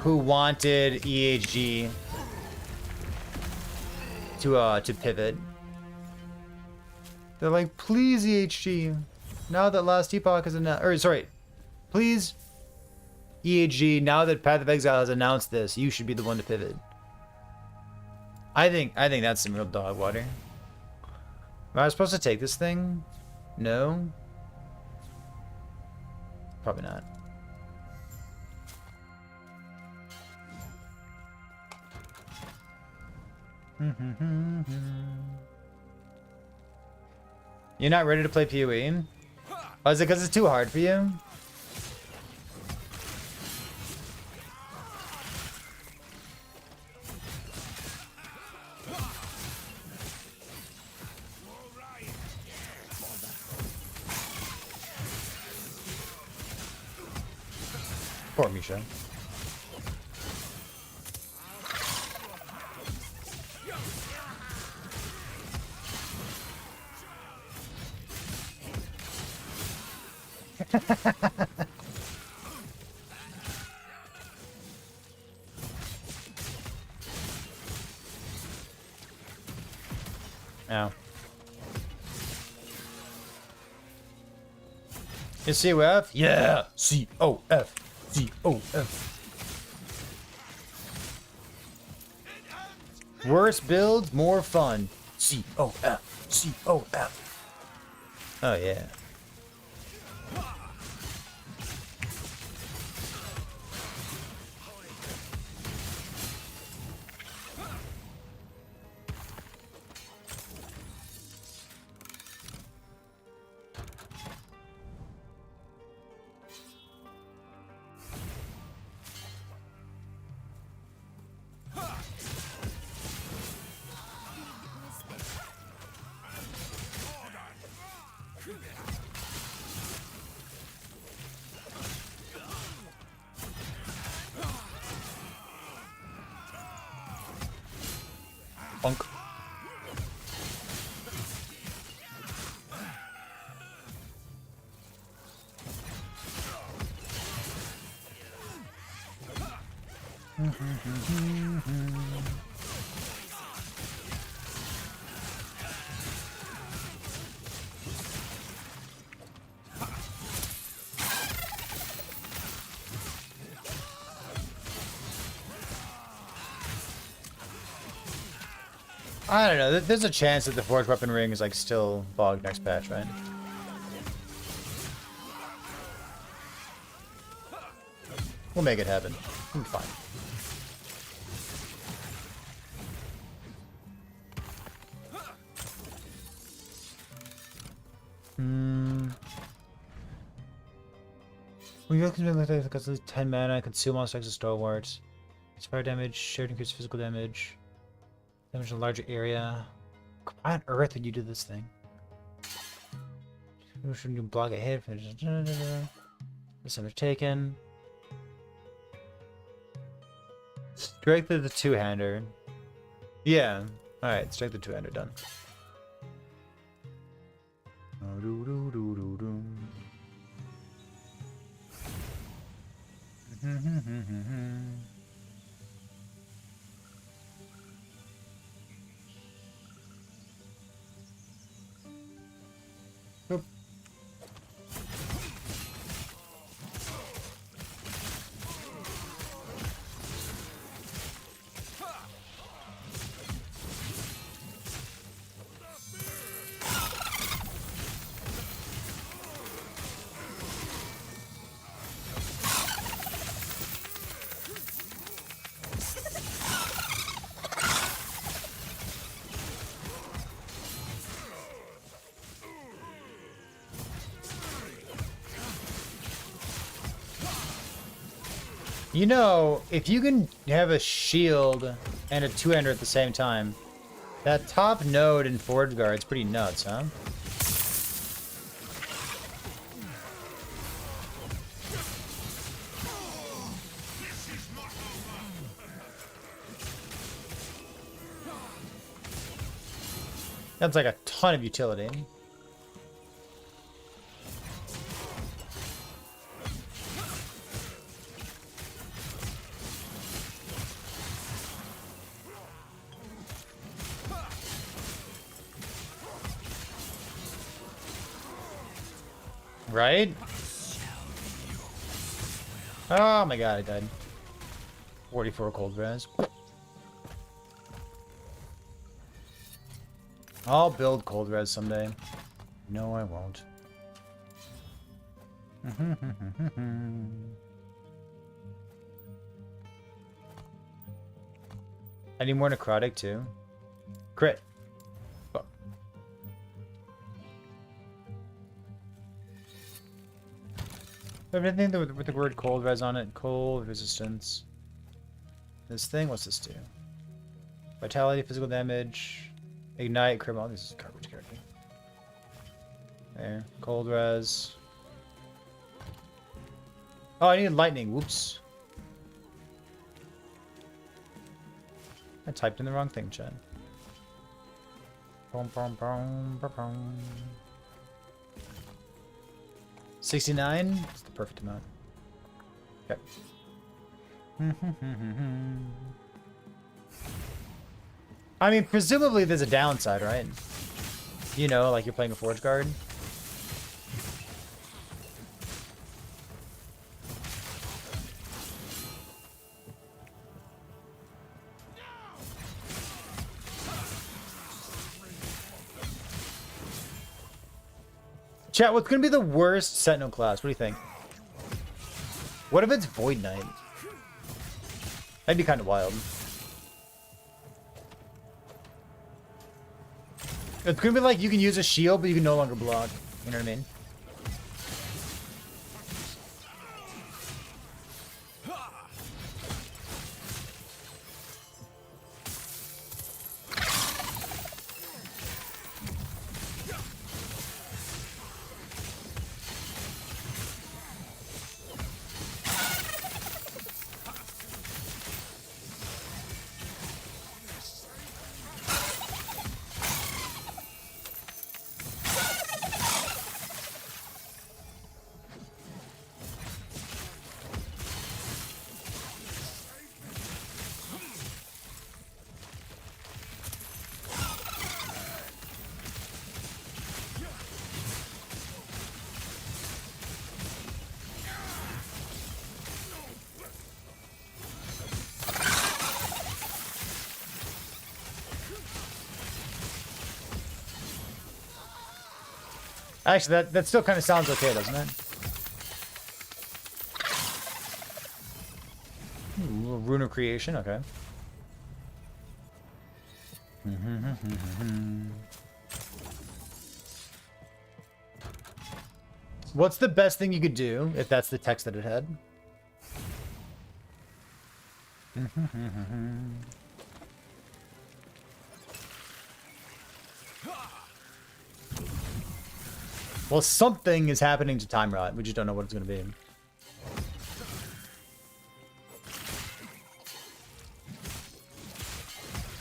who wanted EHG to pivot. They're like, please EHG, now that Last Epoch is announced, or sorry, please EHG, now that Path of Exile has announced this, you should be the one to pivot. I think that's some real dog water. Am I supposed to take this thing? No? Probably not. You're not ready to play PoE? Oh, is it because it's too hard for you? Poor Misha. Ow. You COF? Yeah! COF! COF. Worse builds, more fun. COF. COF. Oh, yeah. Bonk. I don't know. There's a chance that the Forged Weapon Ring is like still bogged next patch, right? We'll make it happen. I'm fine. When you look at it, because it's 10 mana, consume all strikes of stalwarts. It's fire damage, shared increase physical damage. Damage in a larger area. Why on earth would you do this thing? Shouldn't you block a hit? This damage taken. Strike the two-hander. Yeah. Alright, strike the two-hander, done. Oop. You know, if you can have a shield and a two-hander at the same time, that top node in Forge Guard's pretty nuts, huh? That's like a ton of utility. Right? Oh my god, I died. 44 cold res. I'll build cold res someday. No, I won't. I need more necrotic too. Crit. Fuck. Everything with the word cold res on it. Cold resistance. This thing, what's this do? Vitality, physical damage, ignite, criminal. This is a garbage character. There. Cold res. Oh, I need lightning. Whoops. I typed in the wrong thing, Chad. Boom, boom, boom, boom, boom. 69? That's the perfect amount. Okay. I mean, presumably there's a downside, right? You know, like you're playing a Forge Guard. Chat, what's gonna be the worst Sentinel class? What do you think? What if it's Void Knight? That'd be kind of wild. It's gonna be like you can use a shield, but you can no longer block. You know what I mean? Actually, that still kind of sounds okay, doesn't it? Rune of Creation, okay. What's the best thing you could do if that's the text that it had? Well, something is happening to Time Rot. We just don't know what it's going to be.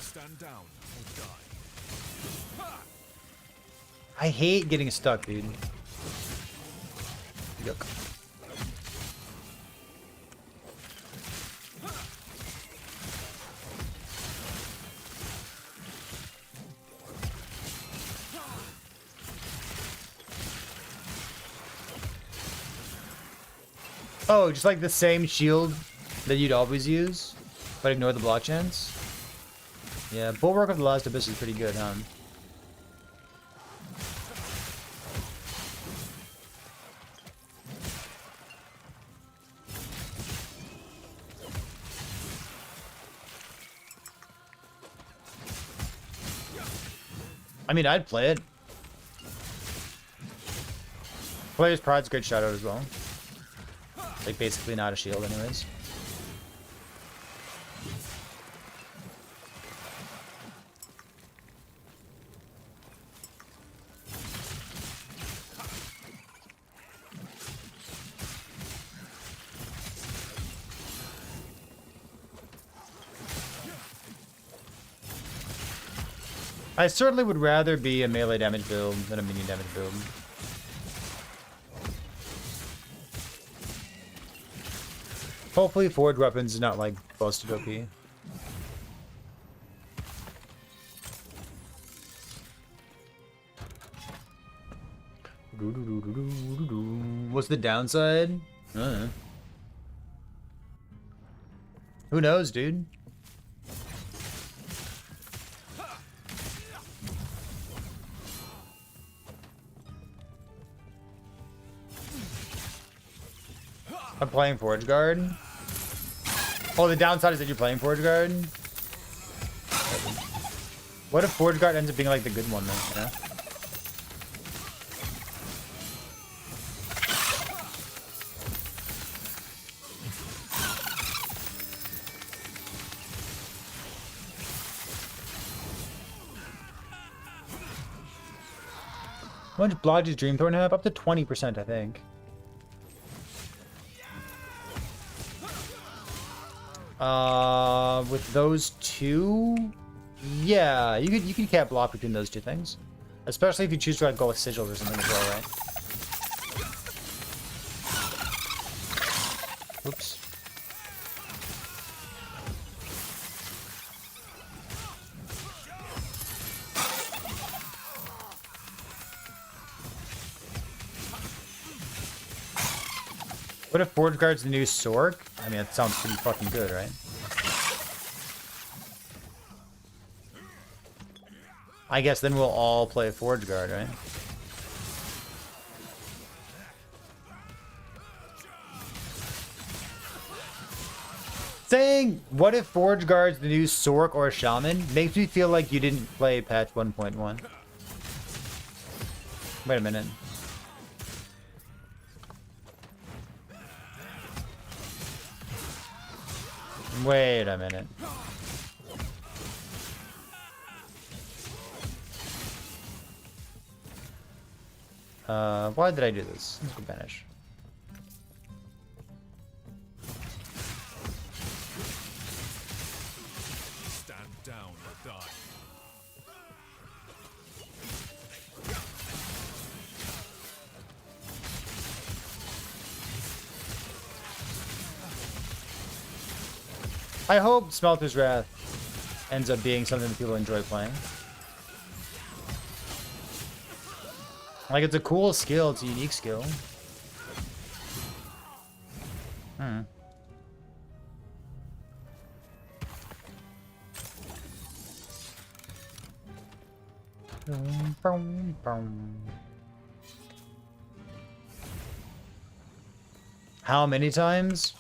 Stand down or die. I hate getting stuck, dude. Yuck. Oh, just like the same shield that you'd always use, but ignore the block chance? Yeah, Bulwark of the Last Abyss is pretty good, huh? I mean, I'd play it. Player's Pride's a great shout out as well. Like, basically not a shield anyways. I certainly would rather be a melee damage build than a minion damage build. Hopefully Forge Weapons is not like busted OP. What's the downside? Who knows, dude? I'm playing Forge Guard. Oh, the downside is that you're playing Forge Guard? What if Forge Guard ends up being like the good one then, you know? How much block does Dreamthorn have? Up to 20%, I think. With those two, yeah, you could cap block between those two things, especially if you choose to like go with sigils or something as well, right? Oops. What if Forge Guard's the new Sork? I mean, that sounds pretty fucking good, right? I guess then we'll all play Forge Guard, right? Saying, what if Forge Guard's the new Sork or Shaman makes me feel like you didn't play patch 1.1. Wait a minute. Wait a minute. Why did I do this? Let's go banish. Stand down or die. I hope Smelter's Wrath ends up being something that people enjoy playing. Like, it's a cool skill, it's a unique skill. How many times?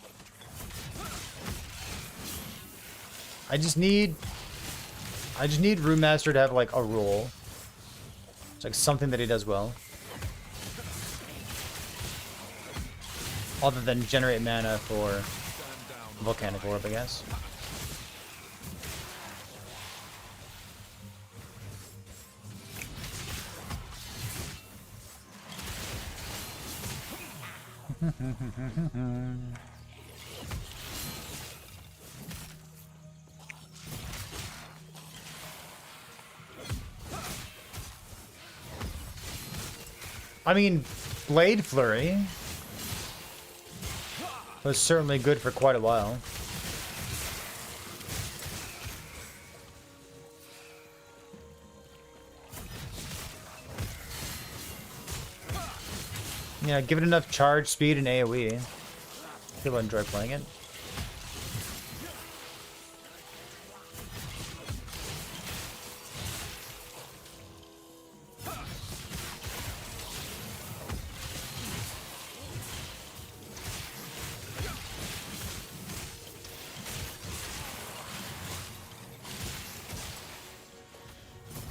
I just need Room Master to have like a role. It's like something that he does well. Other than generate mana for Volcanic Orb, I guess. I mean, Blade Flurry was certainly good for quite a while. Yeah, give it enough charge, speed, and AoE. People enjoy playing it.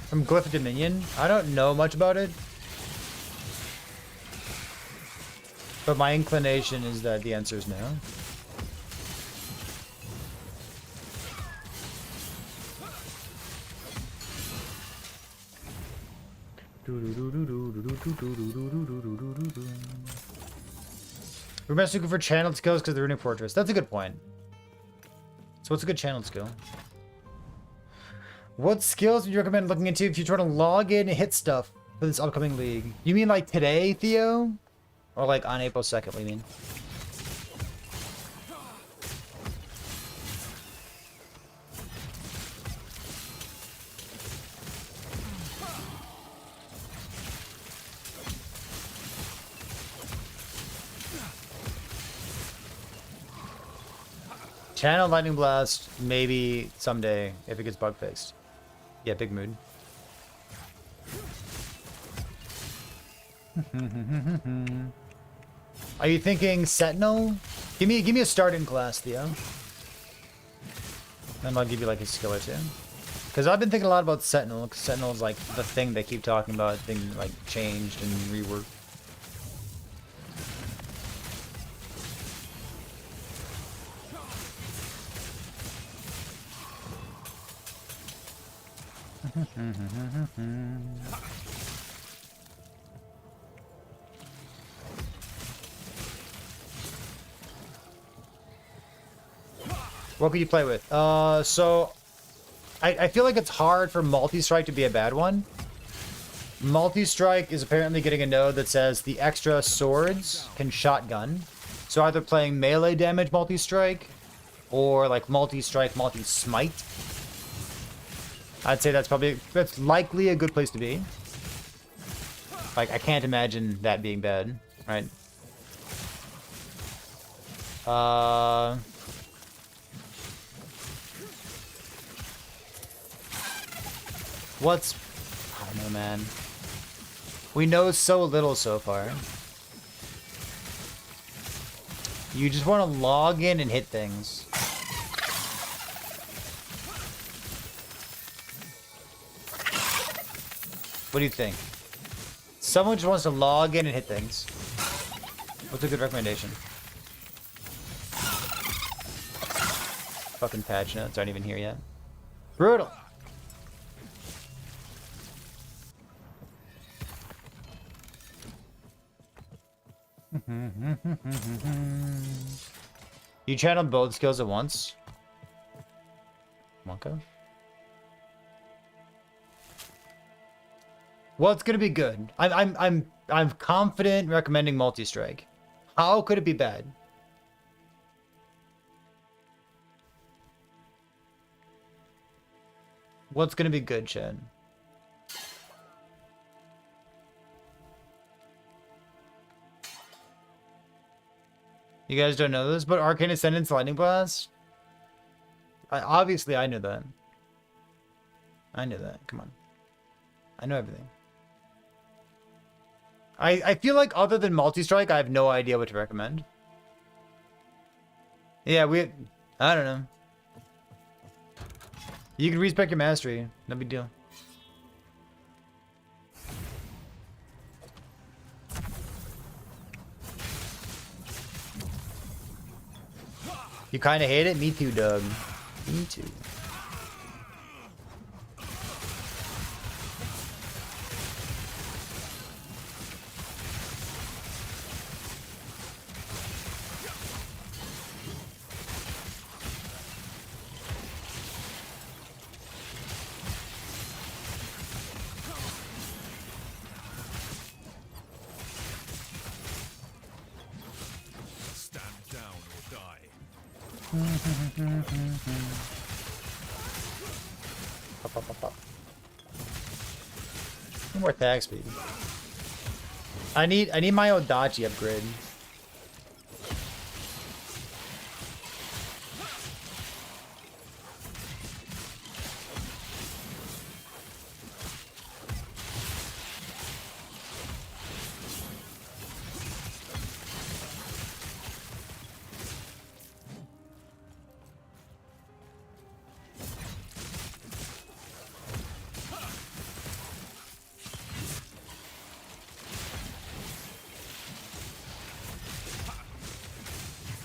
From Glyph of Dominion? I don't know much about it. But my inclination is that the answer is no. We're best looking for channeled skills because of the Runic Fortress. That's a good point. So what's a good channeled skill? What skills would you recommend looking into if you try to log in and hit stuff for this upcoming league? You mean like today, Theo? Or like on April 2nd, we mean? Channel Lightning Blast, maybe someday if it gets bug fixed. Yeah, big mood. Are you thinking Sentinel? Give me a starting class, Theo. Then I'll give you like a skill or two. Because I've been thinking a lot about Sentinel, because Sentinel is like the thing they keep talking about being like changed and reworked. What could you play with? So I feel like it's hard for Multistrike to be a bad one. Multistrike is apparently getting a node that says the extra swords can shotgun. So either playing melee damage Multistrike or like Multistrike, Multi-Smite. I'd say that's likely a good place to be. Like, I can't imagine that being bad, right? What's... I don't know, man. We know so little so far. You just want to log in and hit things. What do you think? Someone just wants to log in and hit things. What's a good recommendation? Fucking patch notes aren't even here yet. Brutal! You channeled both skills at once? Monka? Well, it's gonna be good. I'm confident recommending Multistrike. How could it be bad? What's gonna be good, Chad? You guys don't know this, but Arcane Ascendant's Lightning Blast? Obviously, I knew that. I knew that. Come on. I know everything. I feel like other than Multistrike, I have no idea what to recommend. Yeah, I don't know. You can respec your mastery. No big deal. You kind of hate it? Me too, Doug. Me too. Stand down or die. Pop, pop, pop, pop. More attack speed. I need my Odachi upgrade.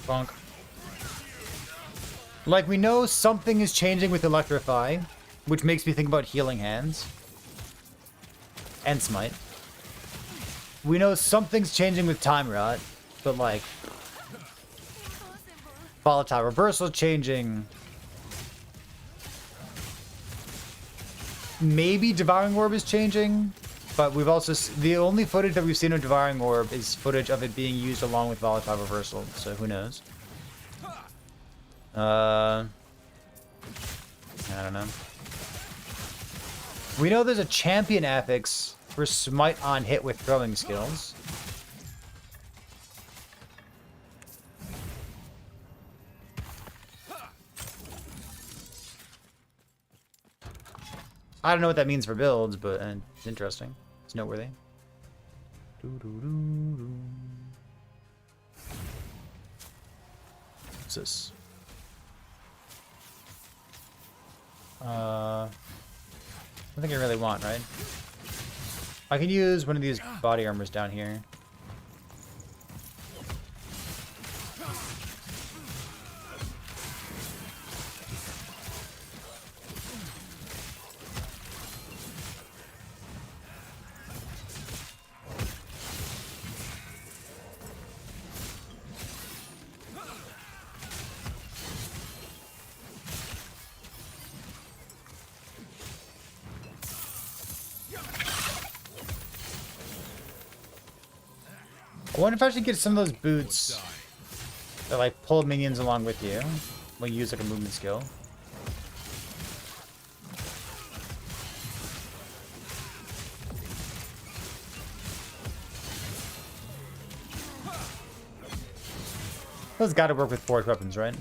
Bonk. Like, we know something is changing with Electrify, which makes me think about Healing Hands. And Smite. We know something's changing with Time Rot, but like... Volatile Reversal changing. Maybe Devouring Orb is changing, but we've also... The only footage that we've seen of Devouring Orb is footage of it being used along with Volatile Reversal, so who knows. I don't know. We know there's a champion affix for Smite on hit with throwing skills. I don't know what that means for builds, but it's interesting. It's noteworthy. What's this? I don't think I really want, right? I can use one of these body armors down here. I wonder if I should get some of those boots that like pull minions along with you when you use like a movement skill. Those gotta work with forged weapons, right?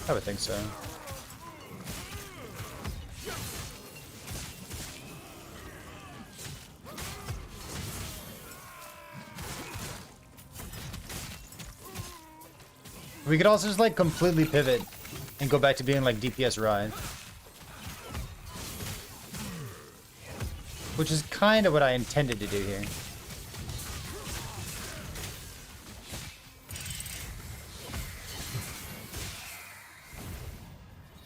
I would think so. We could also just like completely pivot and go back to being like DPS Ride. Which is kind of what I intended to do here.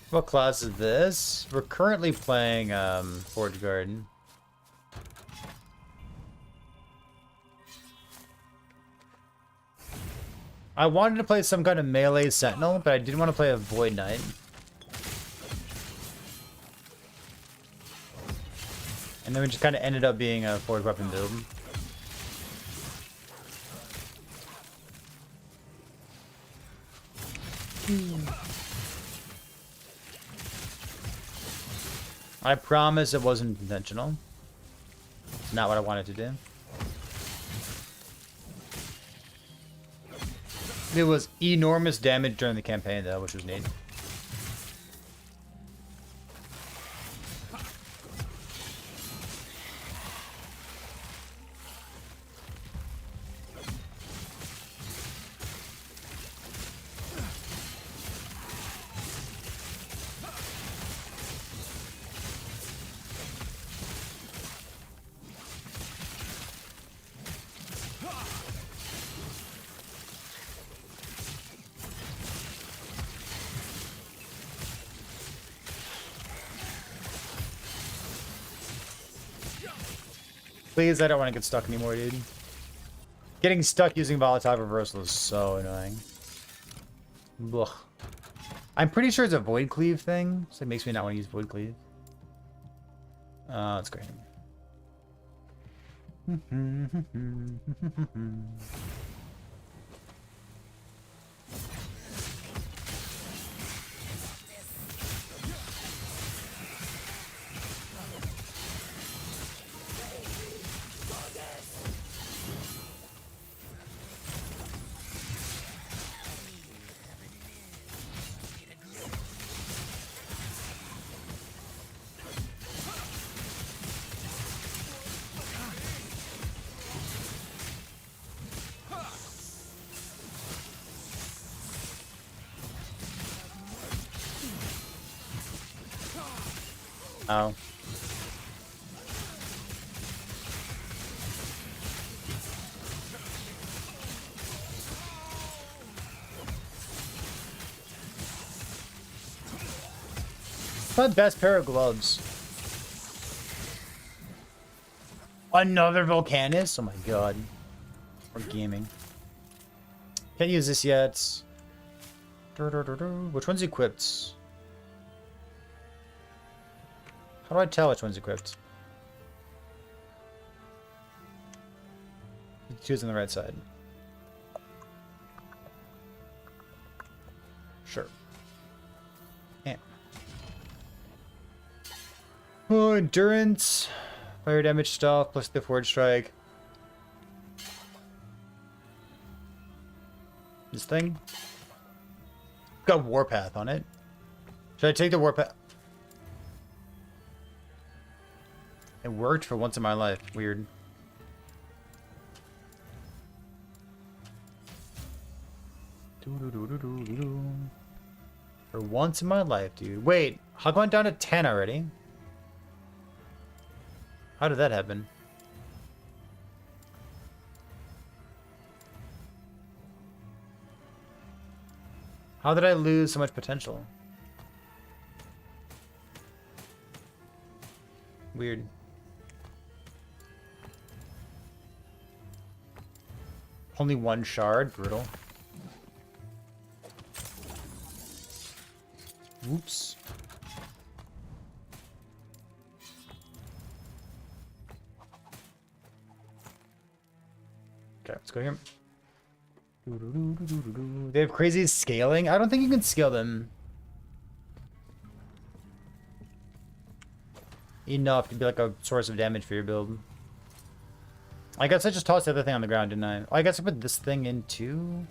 What class is this? We're currently playing Forge Garden. I wanted to play some kind of melee Sentinel, but I didn't want to play a Void Knight. And then we just kind of ended up being a forward weapon build. I promise it wasn't intentional. It's not what I wanted to do. It was enormous damage during the campaign, though, which was neat. Please, I don't want to get stuck anymore, dude. Getting stuck using volatile reversal is so annoying. Ugh. I'm pretty sure it's a void cleave thing, so it makes me not want to use void cleave. That's great. Oh. My best pair of gloves. Another Volcanus? Oh my god. We're gaming. Can't use this yet. Which one's equipped? How do I tell which one's equipped? Choose on the right side. Sure. Yeah. Oh, endurance. Fire damage stuff plus the forward strike. This thing. Got warpath on it. Should I take the warpath? It worked for once in my life. Weird. For once in my life, dude. Wait, how come I went down to 10 already? How did that happen? How did I lose so much potential? Weird. Only one shard? Brutal. Oops. Okay, let's go here. They have crazy scaling? I don't think you can scale them enough to be like a source of damage for your build. I guess I just tossed the other thing on the ground, didn't I? I guess I put this thing in too.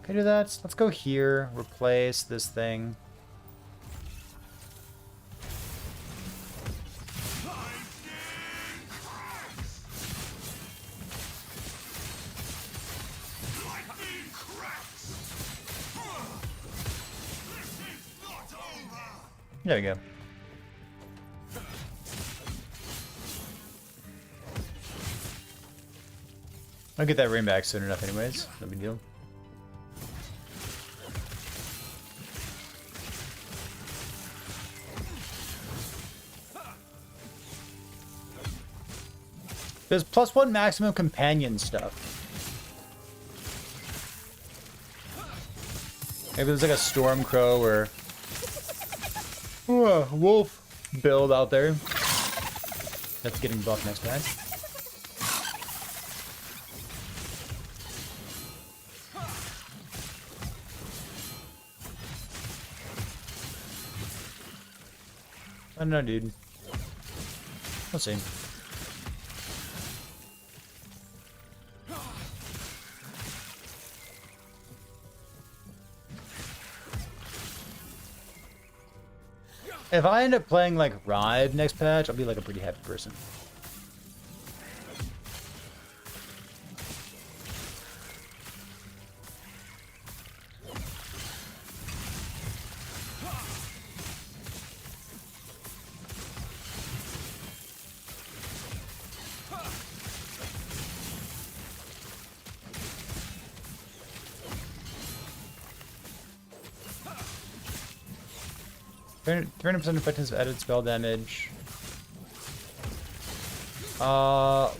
Can I do that? Let's go here. Replace this thing. There we go. I'll get that ring back soon enough anyways. No big deal. There's +1 maximum companion stuff. Maybe there's like a storm crow or wolf build out there that's getting buffed next patch. I don't know, dude. We'll see. If I end up playing like Rive next patch, I'll be like a pretty happy person. %300 effectiveness of added spell damage.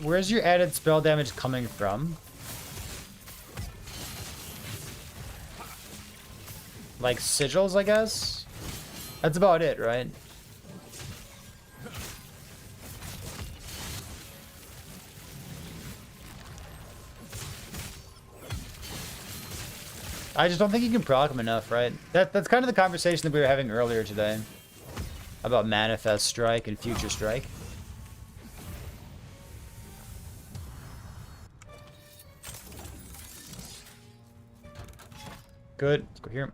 Where's your added spell damage coming from? Like sigils, I guess? That's about it, right? I just don't think you can proc them enough, right? That's kind of the conversation that we were having earlier today. About Manifest Strike and Future Strike. Good. Let's go here.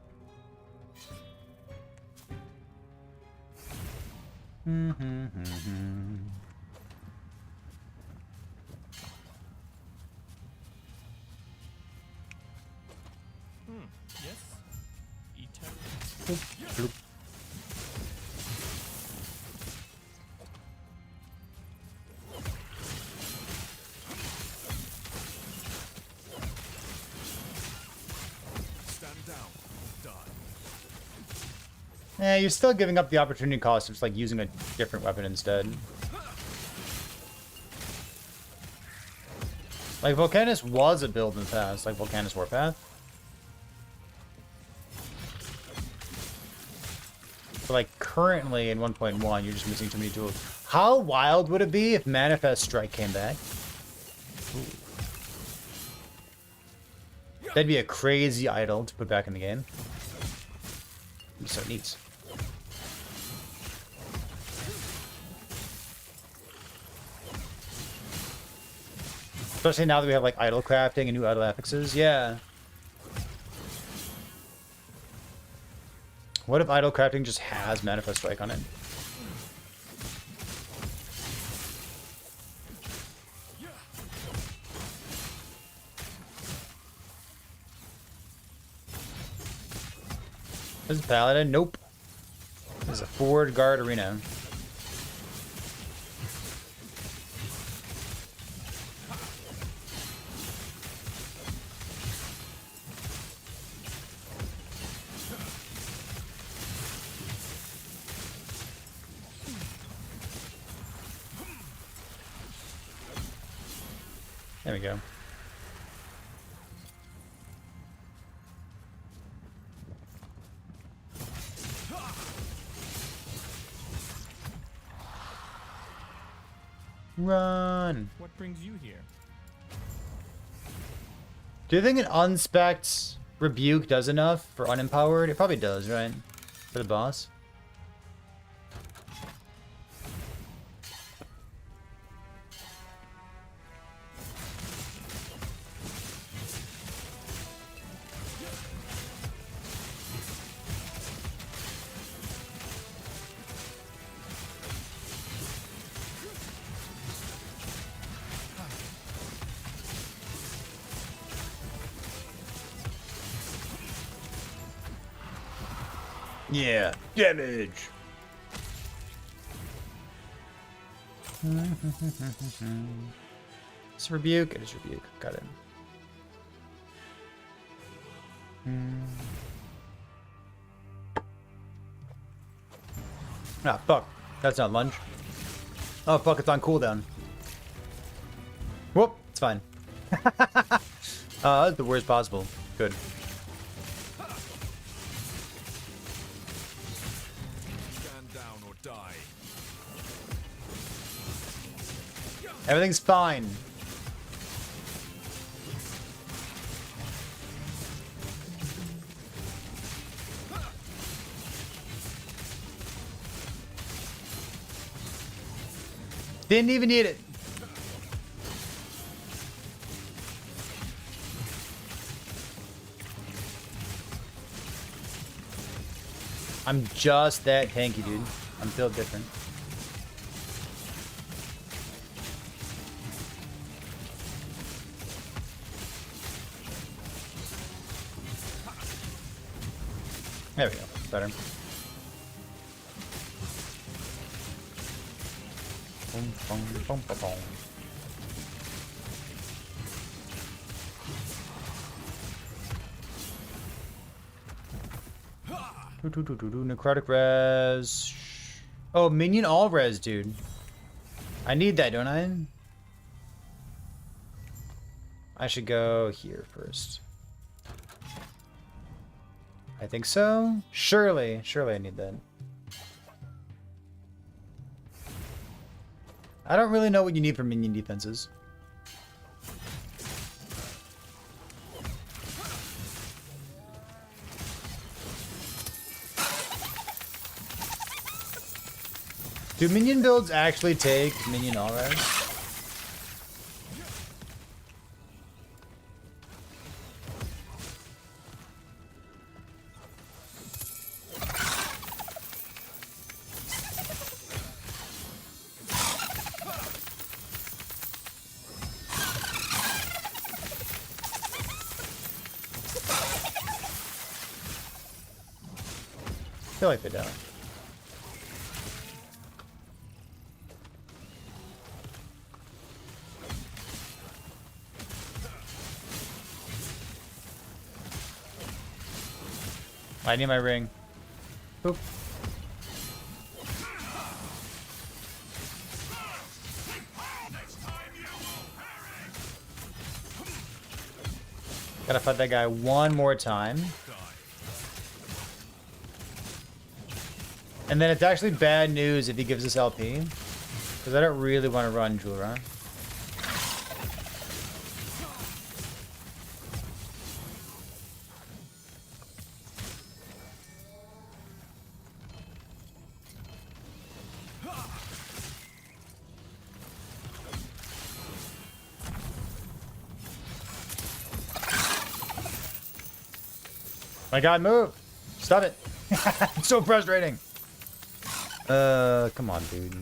Yes. Eternal. Bloop. Stand down. Die. Yeah, you're still giving up the opportunity cost of just like using a different weapon instead. Like Volcanus was a build in the past, like Volcanus Warpath. But like currently in 1.1, you're just missing too many tools. How wild would it be if Manifest Strike came back? Ooh. That'd be a crazy idol to put back in the game. It'd be so neat. Especially now that we have like idol crafting and new idol affixes. Yeah. What if idol crafting just has Manifest Strike on it? This is Paladin? Nope. This is a Forward Guard Arena. There we go. Run! What brings you here? Do you think an unspec'd rebuke does enough for unempowered? It probably does, right? For the boss. Yeah, damage. It's rebuke. It is rebuke. Got it. Ah, fuck. That's not lunge. Oh, fuck. It's on cooldown. Whoop. It's fine. That's the worst possible. Good. Die. Everything's fine. Didn't even need it. I'm just that tanky, dude. I'm built different. There we go. Better. Boom, boom, boom, boom, boom. Necrotic res. Oh, minion all res, dude. I need that, don't I? I should go here first. I think so. Surely I need that. I don't really know what you need for minion defenses. Do minion builds actually take minion all-res? I feel like they don't. I need my ring. Boop. Gotta fight that guy one more time. And then it's actually bad news if he gives us LP. Because I don't really want to run Jura. My god, move! Stop it! It's so frustrating! Come on, dude.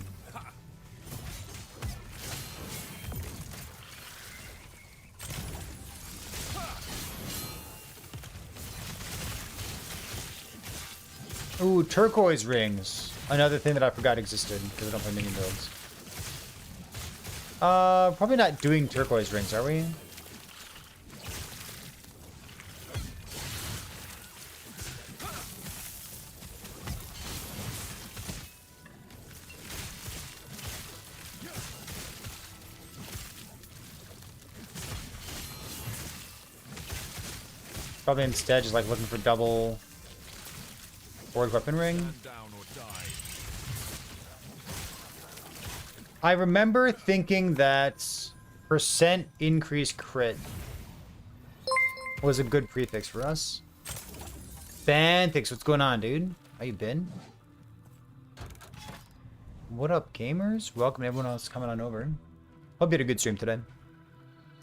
Ooh, turquoise rings. Another thing that I forgot existed because I don't play minion builds. Probably not doing turquoise rings, are we? Probably instead just like looking for double forward weapon ring. I remember thinking that percent increase crit was a good prefix for us. Bantix, what's going on, dude? How you been? What up, gamers? Welcome to everyone else coming on over. Hope you had a good stream today.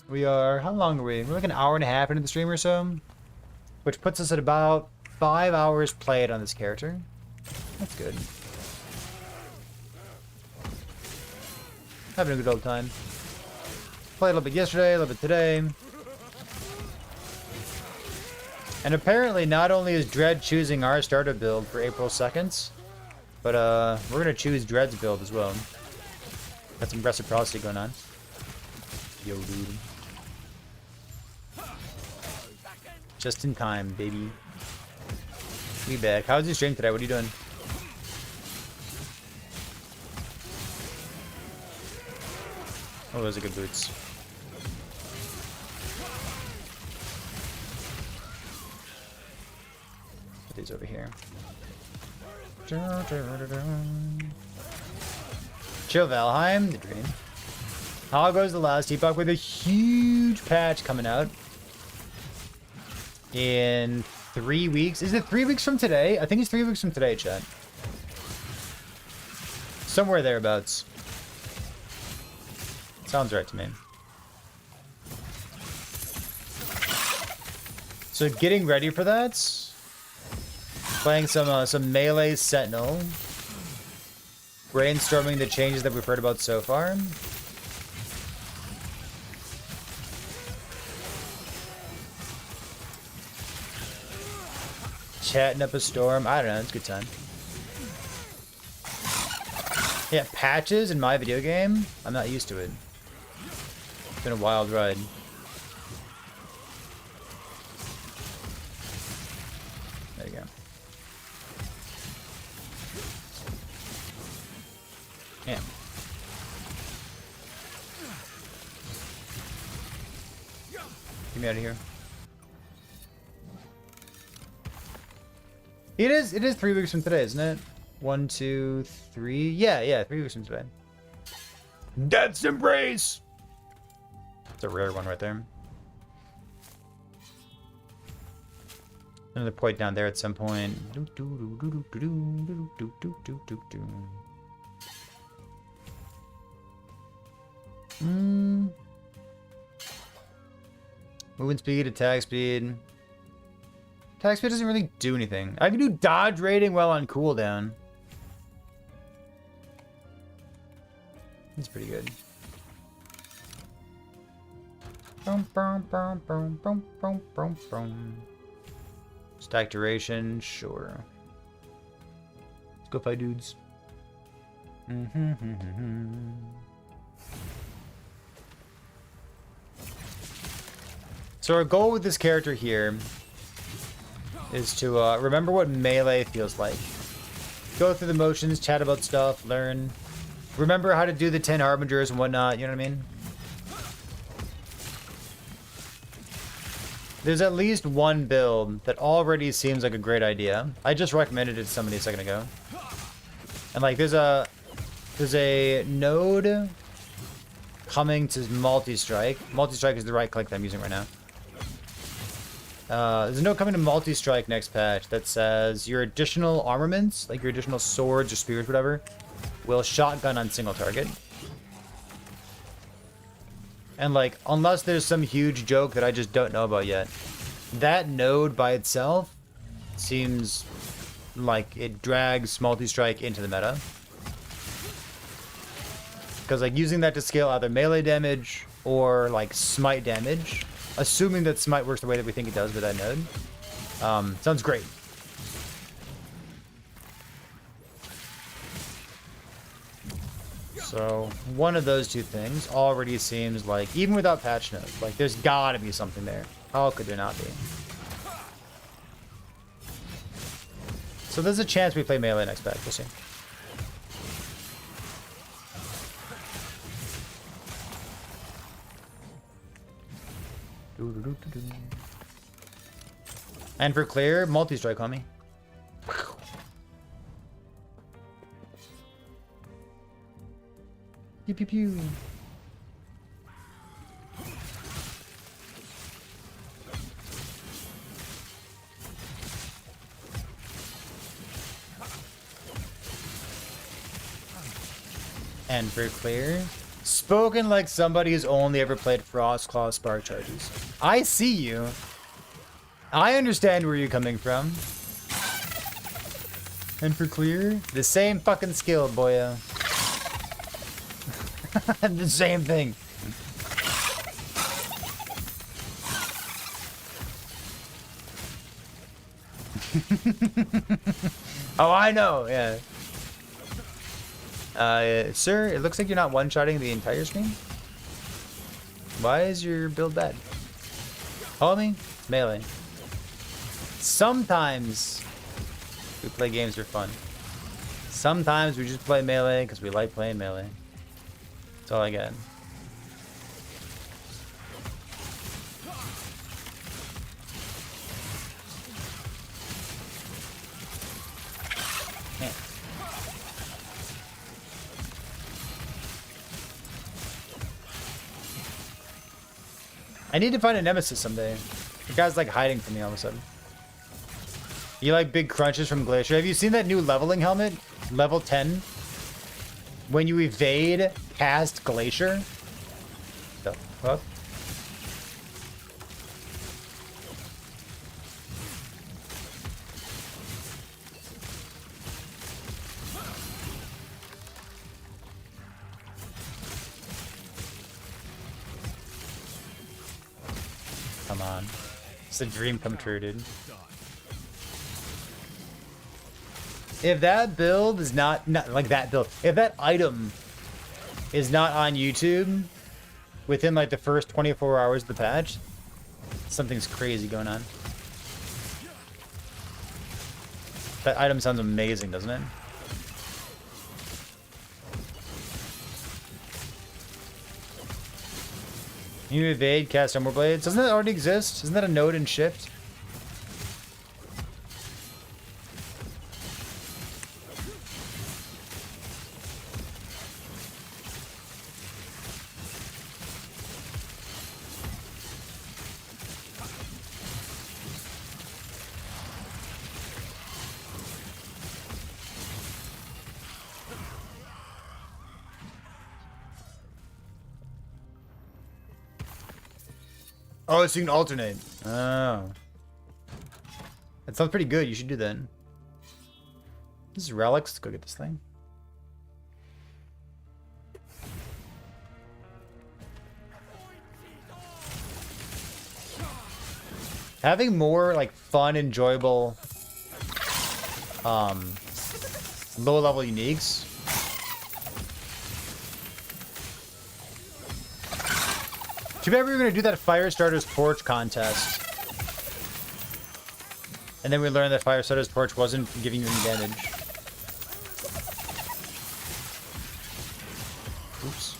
We are, how long are we? We're like an hour and a half into the stream or so. Which puts us at about 5 hours played on this character. That's good. Having a good old time. Played a little bit yesterday, a little bit today. And apparently not only is Dread choosing our starter build for April 2nd, but we're going to choose Dread's build as well. Got some reciprocity going on. Yo, dude. Just in time, baby. We back. How's your stream today? What are you doing? Oh, those are good boots. Put these over here. Chill Valheim, the dream. How goes the last epoch with a huge patch coming out in 3 weeks? Is it 3 weeks from today? I think it's 3 weeks from today, chat. Somewhere thereabouts. Sounds right to me. So getting ready for that. Playing some melee Sentinel. Brainstorming the changes that we've heard about so far. Chatting up a storm. I don't know. It's a good time. Yeah, patches in my video game. I'm not used to it. It's been a wild ride. There you go. Yeah. me out of here. It is 3 weeks from today, isn't it? 1, 2, 3. Yeah, 3 weeks from today. Death's Embrace! It's a rare one right there. Another point down there at some point. Movement speed, attack speed. Attack speed doesn't really do anything. I can do dodge rating while on cooldown. That's pretty good. Stack duration, sure. Let's go fight dudes. So our goal with this character here is to remember what melee feels like. Go through the motions, chat about stuff, learn. Remember how to do the 10 harbingers and whatnot, you know what I mean? There's at least one build that already seems like a great idea. I just recommended it to somebody a second ago. And like there's a node coming to Multistrike. Multistrike is the right click that I'm using right now. There's a node coming to Multistrike next patch that says your additional armaments, like your additional swords or spears, whatever, will shotgun on single target. And like, unless there's some huge joke that I just don't know about yet, that node by itself seems like it drags Multistrike into the meta. Because like using that to scale either melee damage or like smite damage, assuming that smite works the way that we think it does with that node, sounds great. So one of those two things already seems like, even without patch notes, like there's gotta be something there. How could there not be? So there's a chance we play melee next patch, we'll see. And for clear, multi-strike on me. Pew pew pew. And for clear, spoken like somebody who's only ever played Frostclaw Spark Charges. I see you. I understand where you're coming from. And for clear, the same fucking skill, boya. The same thing. Oh, I know, yeah. Sir, it looks like you're not one-shotting the entire screen. Why is your build bad? Homie, melee. Sometimes we play games for fun. Sometimes we just play melee because we like playing melee. That's all I got. Yeah. I need to find a nemesis someday. The guy's like hiding from me all of a sudden. You like big crunches from Glacier? Have you seen that new leveling helmet? Level 10? When you evade past Glacier? The fuck? Come on. It's a dream come true, dude. If that build is not like that build, if that item is not on YouTube within like the first 24 hours of the patch, something's crazy going on. That item sounds amazing, doesn't it? You evade, cast Armor Blades. Doesn't that already exist? Isn't that a node in Shift? Oh, so you can alternate. Oh. That sounds pretty good. You should do that. This is relics. Let's go get this thing. Having more like fun, enjoyable, low level uniques. Too bad we were gonna do that Firestarter's Porch contest. And then we learned that Firestarter's Porch wasn't giving you any damage. Oops.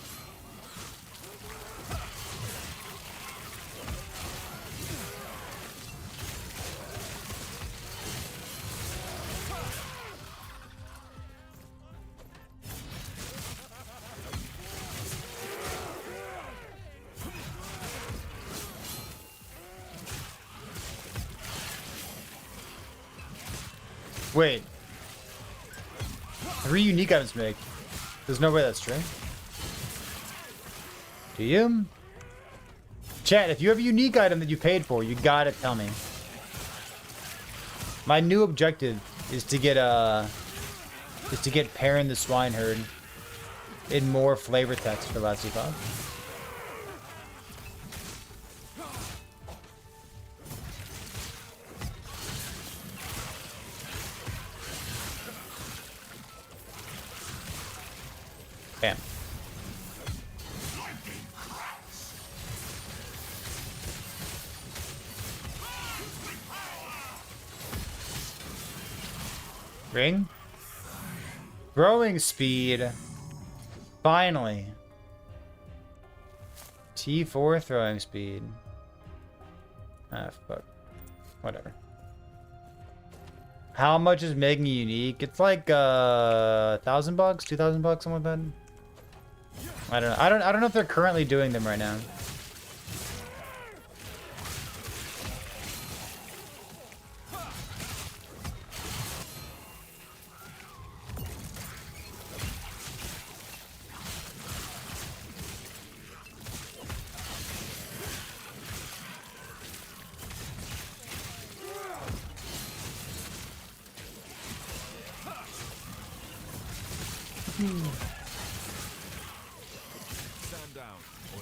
Wait. 3 unique items to make. There's no way that's true. Do you? Chat, if you have a unique item that you paid for, you gotta tell me. My new objective is to get Perrin the Swineherd in more flavor text for Last Epoch. Bam. Ring. Throwing speed. Finally. T4 throwing speed. Ah, fuck. Whatever. How much is making it unique? It's like $1,000, $2,000, something like that. I don't know. I don't know if they're currently doing them right now.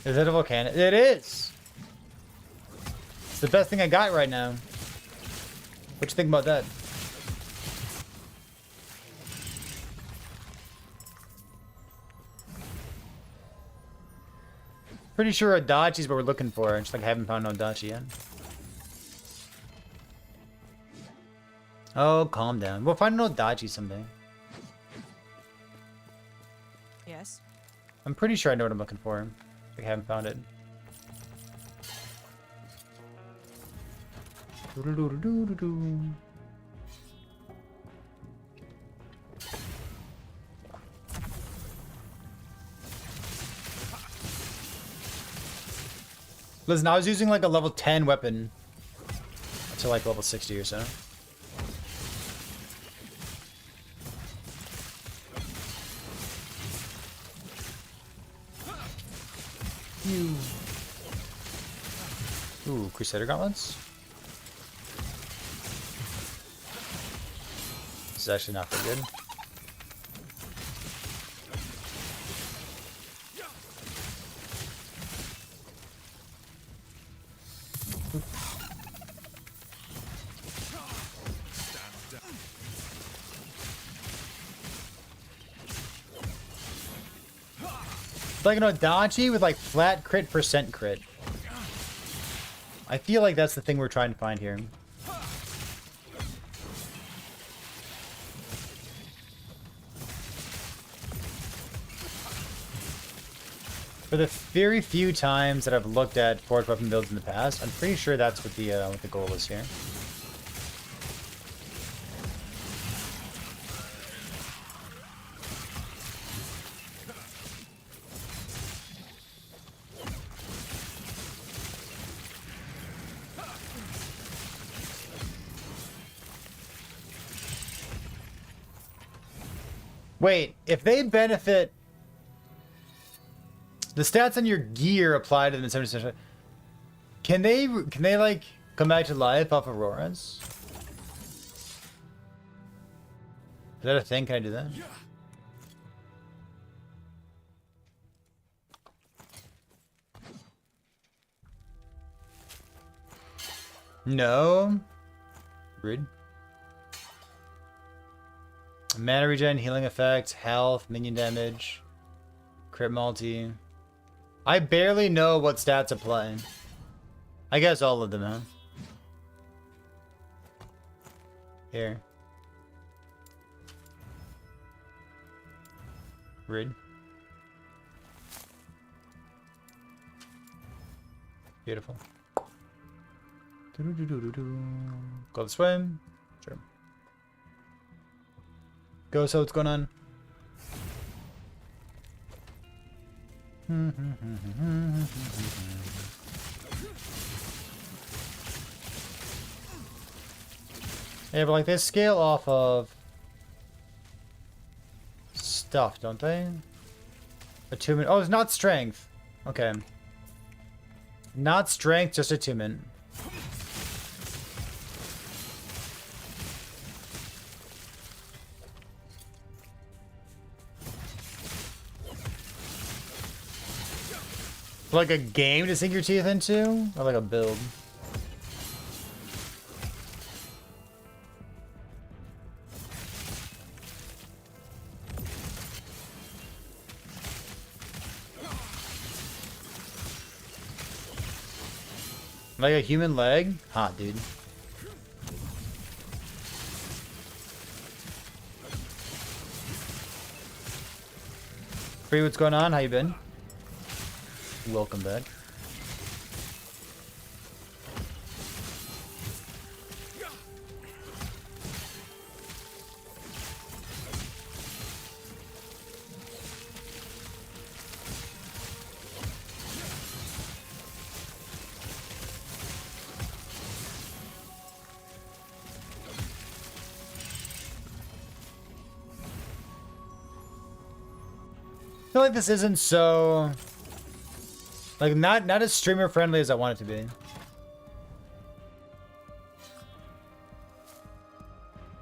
Is it a Volcanus? It is! It's the best thing I got right now. What you think about that? Pretty sure Adachi's what we're looking for. Just like I haven't found no Adachi yet. Oh, calm down. We'll find an Adachi someday. Yes. I'm pretty sure I know what I'm looking for. I haven't found it. Listen, I was using like a level 10 weapon to like level 60 or so. Ooh, Crusader Gauntlets. This is actually not very good. It's like an Adachi with like flat crit, percent crit. I feel like that's the thing we're trying to find here. For the very few times that I've looked at forged weapon builds in the past, I'm pretty sure that's what the goal is here. Wait, if they benefit, the stats on your gear apply to them in 70%. Can they like come back to life off Auroras? Is that a thing? Can I do that? No. Rude. Mana regen, healing effect, health, minion damage, crit multi. I barely know what stats apply. I guess all of them, huh? Here. Rude. Beautiful. Go this way. Sure. Go, so what's going on? Yeah, but like they scale off of stuff, don't they? Attunement. Oh, it's not strength. Okay. Not strength, just attunement. Like a game to sink your teeth into? Or like a build? Like a human leg? Hot, dude. Free, what's going on? How you been? Welcome back. I feel like this isn't so... like, not as streamer friendly as I want it to be.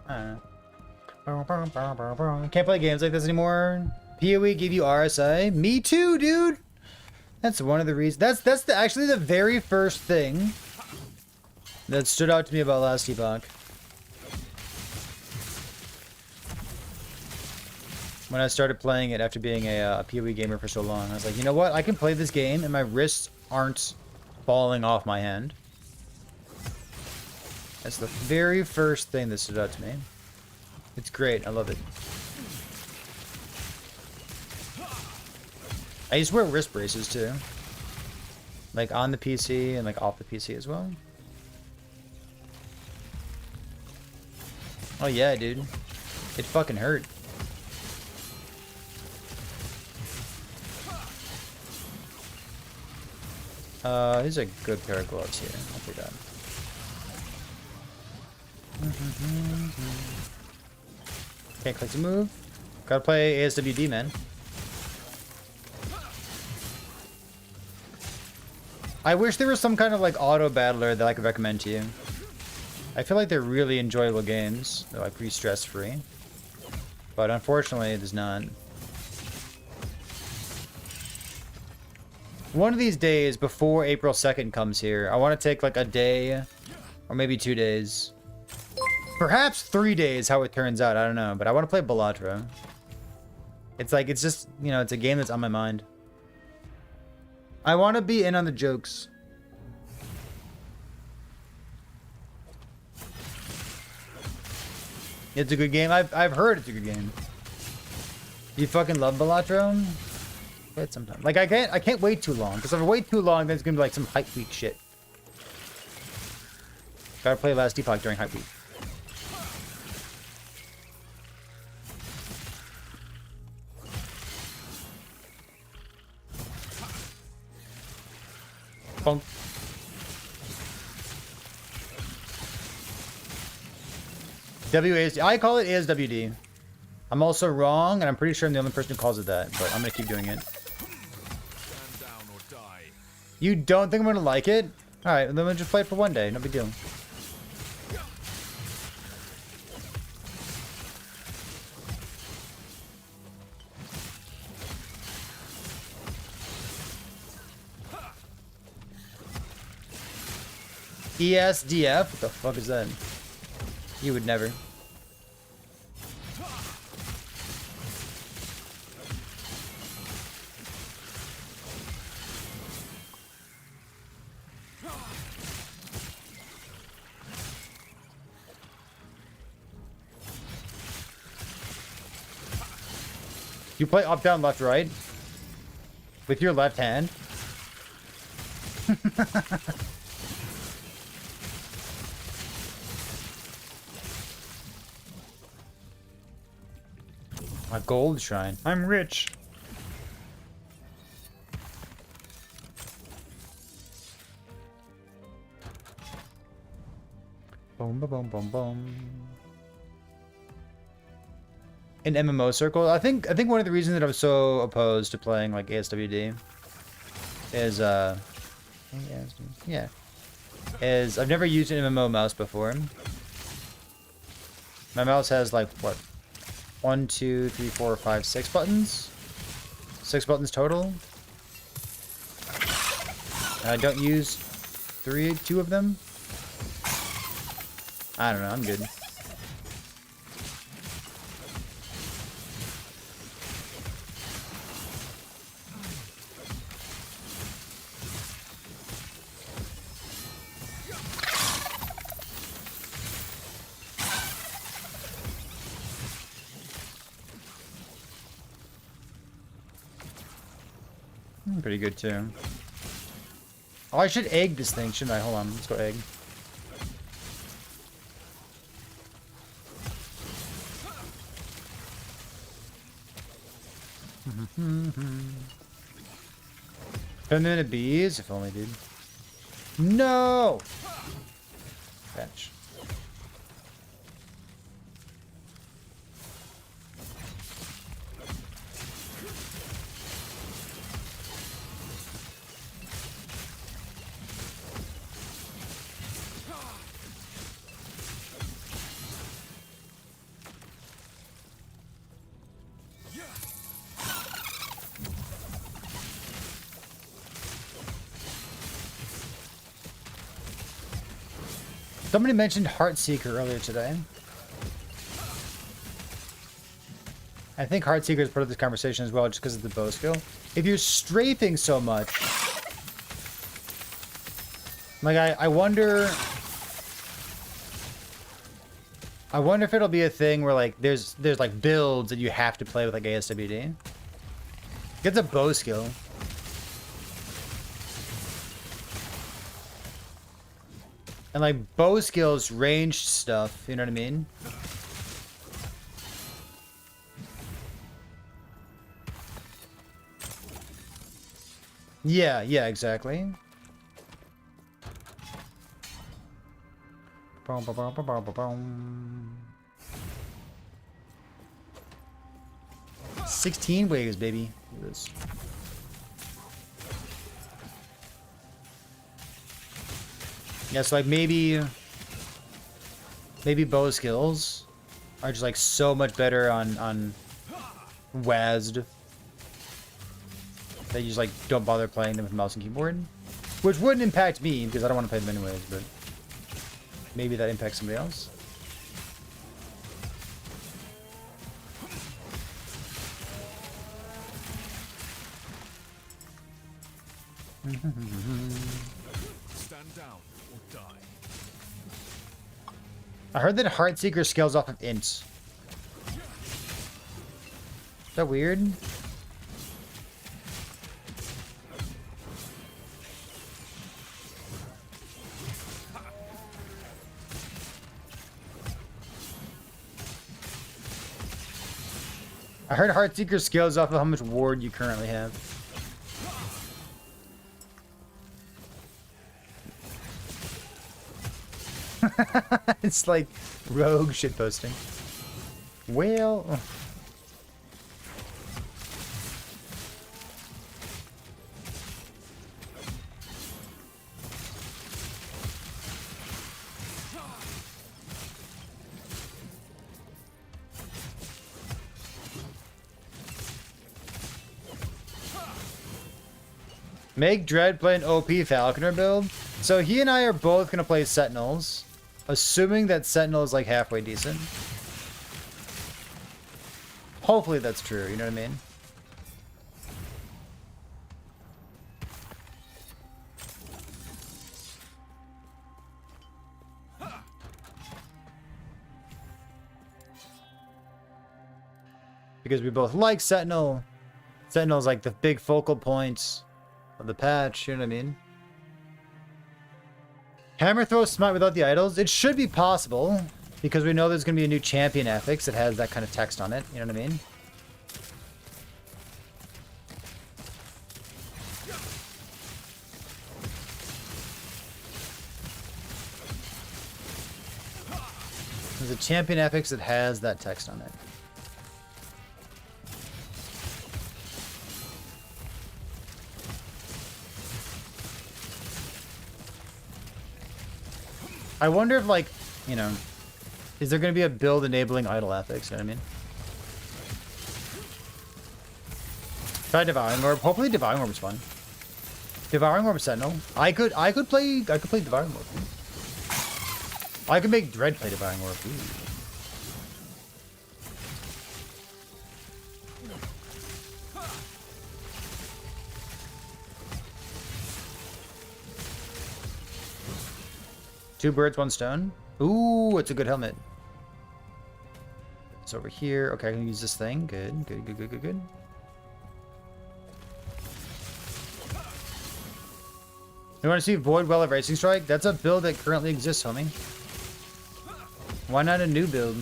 I don't know. Can't play games like this anymore. PoE give you RSI. Me too, dude. That's one of the reasons. That's actually the very first thing that stood out to me about last Epoch. When I started playing it after being a PoE gamer for so long, I was like, you know what? I can play this game and my wrists aren't falling off my hand. That's the very first thing that stood out to me. It's great. I love it. I used to wear wrist braces too. Like on the PC and like off the PC as well. Oh yeah, dude. It fucking hurt. These are a good pair of gloves here. I'll take that. Can't click to move. Gotta play ASWD, man. I wish there was some kind of like auto battler that I could recommend to you. I feel like they're really enjoyable games. They're like pretty stress free. But unfortunately, there's none. One of these days, before April 2nd comes here, I want to take like a day, or maybe 2 days. Perhaps 3 days, how it turns out, I don't know. But I want to play Balatro. It's like, it's just, you know, it's a game that's on my mind. I want to be in on the jokes. It's a good game. I've heard it's a good game. You fucking love Balatro? But sometime. Like I can't wait too long, because if I wait too long, then it's gonna be like some hype week shit. Gotta play last Deepak during hype week. Bonk. WASD. I call it ASWD. I'm also wrong, and I'm pretty sure I'm the only person who calls it that, but I'm gonna keep doing it. Stand down or die. You don't think I'm gonna like it? Alright, then we'll just play it for one day. No big deal. ESDF? What the fuck is that? You would never. You play up, down, left, right? With your left hand? A gold shrine. I'm rich. Boom, boom, boom, boom, boom. In MMO circles, I think one of the reasons that I'm so opposed to playing like ASWD is is I've never used an MMO mouse before. My mouse has like what? 1, 2, 3, 4, 5, 6 buttons. 6 buttons total. And I don't use 2 of them. I don't know, I'm good. Pretty good too. Oh, I should egg this thing, shouldn't I? Hold on, let's go egg. Permanent bees, if only, dude. No! Fetch. Somebody mentioned Heartseeker earlier today. I think Heartseeker is part of this conversation as well, just because of the bow skill. If you're strafing so much, like I wonder if it'll be a thing where like there's like builds that you have to play with like ASWD. It's a bow skill. And like bow skills, ranged stuff, you know what I mean? Yeah, exactly. Boom, boom, boom, boom, boom, boom. 16 waves, baby. Look at this. Yeah, so like maybe bow skills are just like so much better on WASD that you just like don't bother playing them with mouse and keyboard, which wouldn't impact me because I don't want to play them anyways, but maybe that impacts somebody else. Stand down or die. I heard that Heartseeker scales off of ints. Is that weird? I heard Heartseeker scales off of how much ward you currently have. It's like rogue shitposting. Well... Make Dread play an OP Falconer build. So he and I are both going to play Sentinels. Assuming that Sentinel is like halfway decent. Hopefully that's true, you know what I mean? Because we both like Sentinel. Sentinel's like the big focal point of the patch, you know what I mean? Hammer throw smite without the idols? It should be possible, because we know there's going to be a new champion affix that has that kind of text on it, you know what I mean? There's a champion affix that has that text on it. I wonder if, like, you know, is there going to be a build enabling idle affix? You know what I mean? Try Devouring Orb. Hopefully Devouring Orb is fun. Devouring Orb Sentinel. I could play Devouring Orb. I could make Dread play Devouring Orb. Ooh. Two birds, one stone. Ooh, it's a good helmet. It's over here. Okay, I can use this thing. Good, good, good, good, good, good. You want to see Void Well of Racing Strike? That's a build that currently exists, homie. Why not a new build?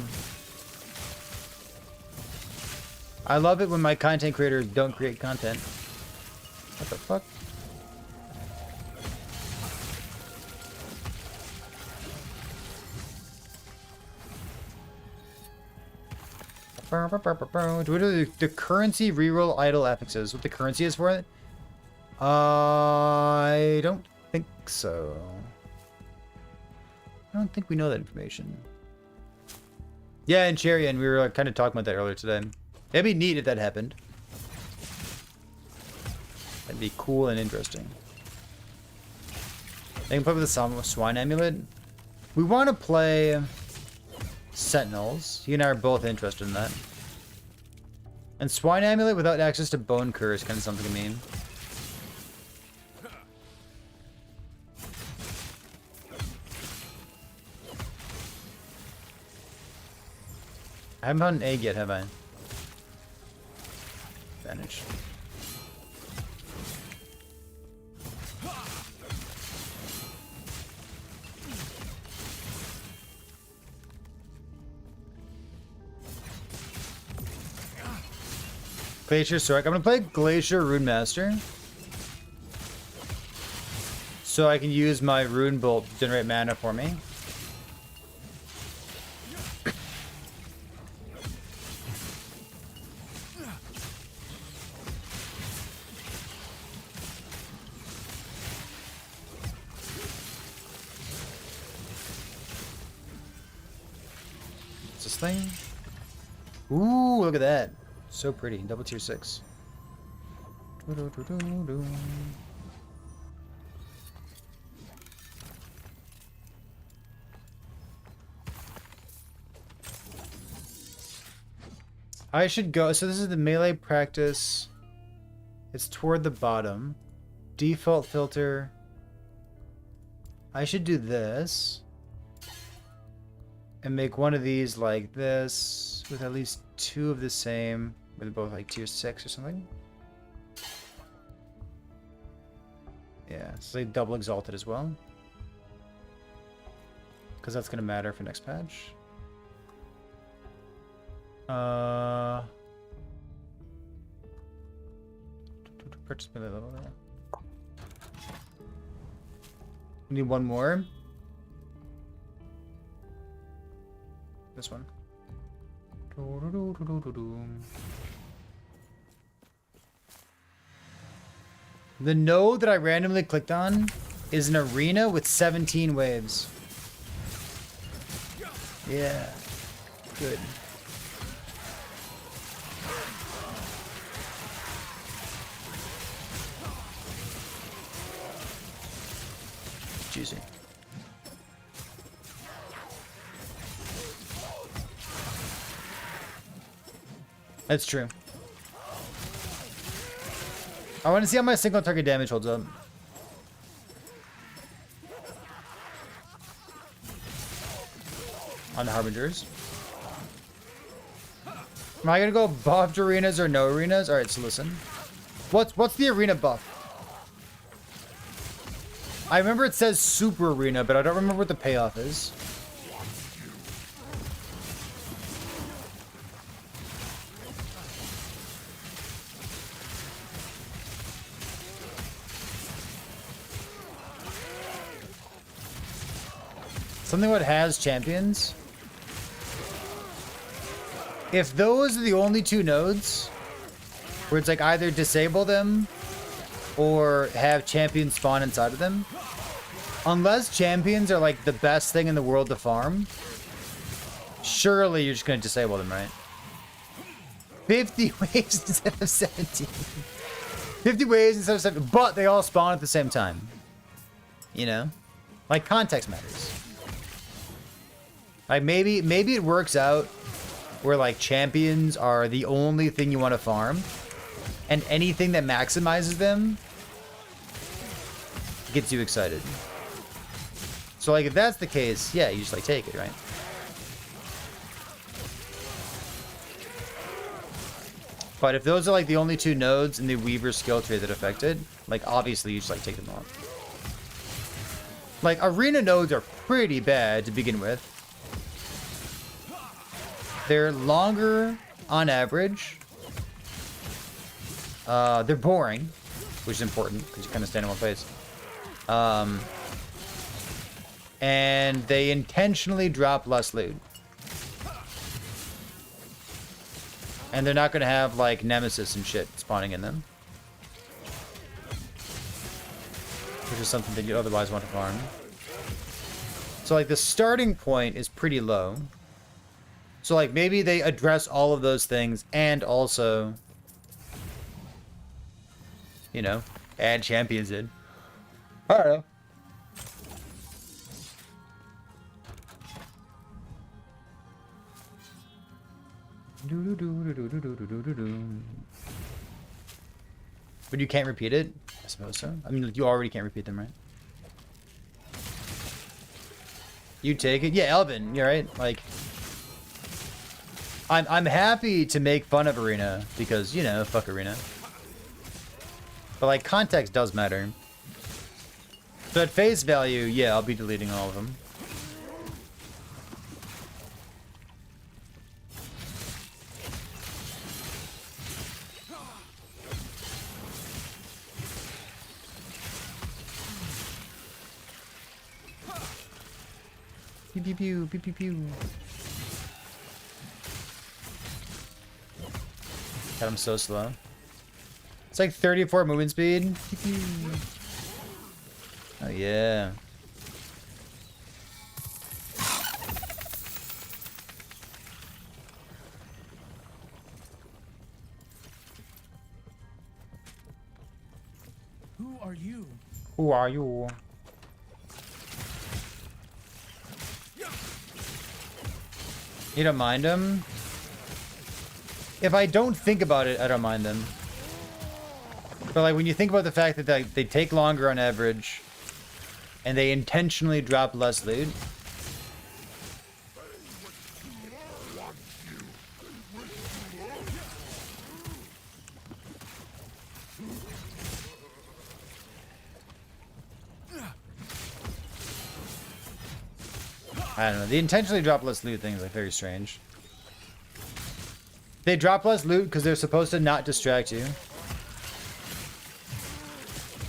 I love it when my content creators don't create content. What the fuck? Do we do the currency reroll idle affixes? What the currency is for it? I don't think so. I don't think we know that information. Yeah, and Cherry, and we were kind of talking about that earlier today. It'd be neat if that happened. That'd be cool and interesting. They can play with the Swine Amulet. We want to play Sentinels. You and I are both interested in that. And Swine Amulet without access to Bone Curse kind of something to mean. I haven't found an egg yet, have I? Advantage. Glacier Strike. I'm gonna play Glacier Rune Master, so I can use my Rune Bolt to generate mana for me. What's this thing? Ooh, look at that. So pretty. Double tier 6. I should go. So this is the melee practice. It's toward the bottom. Default filter. I should do this. And make one of these like this. With at least two of the same. With both like tier 6 or something. Yeah, so they double exalted as well. Because that's going to matter for next patch. Purchase melee level there. We need one more. This one. The node that I randomly clicked on is an arena with 17 waves. Yeah. Good. Juicy. That's true. I want to see how my single target damage holds up. On the Harbingers. Am I gonna go buffed arenas or no arenas? Alright, so listen. What's the arena buff? I remember it says super arena, but I don't remember what the payoff is. Something what has champions. If those are the only two nodes, where it's like either disable them or have champions spawn inside of them, unless champions are like the best thing in the world to farm, surely you're just going to disable them, right? 50 waves instead of 17. 50 waves instead of 17, but they all spawn at the same time. You know? Like, context matters. Like, maybe it works out where, like, champions are the only thing you want to farm, and anything that maximizes them gets you excited. So, like, if that's the case, yeah, you just, like, take it, right? But if those are, like, the only two nodes in the Weaver skill tree that affect it, like, obviously you just, like, take them off. Like, arena nodes are pretty bad to begin with. They're longer on average. They're boring, which is important because you kind of stand in one place. And they intentionally drop less loot. And they're not going to have, like, Nemesis and shit spawning in them. Which is something that you otherwise want to farm. So, like, the starting point is pretty low. So, like, maybe they address all of those things and also, you know, add champions in. I don't know. But you can't repeat it? I suppose so. I mean, you already can't repeat them, right? You take it? Yeah, Elvin, you're right. Like, I'm happy to make fun of Arena because, you know, fuck Arena. But, like, context does matter. So at face value, yeah, I'll be deleting all of them. Pew pew pew pew pew pew. God, I'm so slow. It's like 34 movement speed. Pew pew. Oh yeah. Who are you? Who are you? You don't mind them? If I don't think about it, I don't mind them. But like when you think about the fact that they take longer on average, and they intentionally drop less loot. I don't know. The intentionally drop less loot thing is like very strange. They drop less loot because they're supposed to not distract you.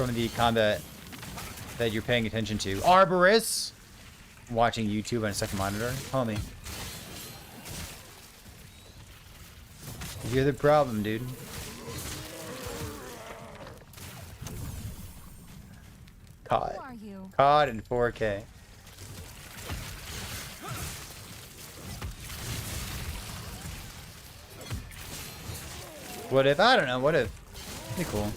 from the combat that you're paying attention to. Arborist! Watching YouTube on a second monitor. Homie. You're the problem, dude. Caught. Who are you? Caught in 4K. What if? I don't know. What if? Be cool.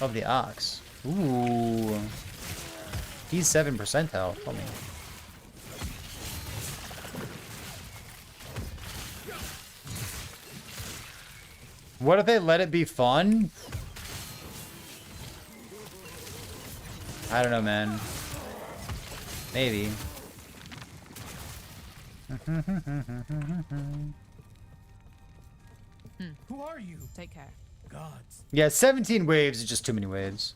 Of the ox. Ooh. He's 7% health. Tell me. What if they let it be fun? I don't know, man. Maybe. Who are you? Take care. Gods. Yeah, 17 waves is just too many waves.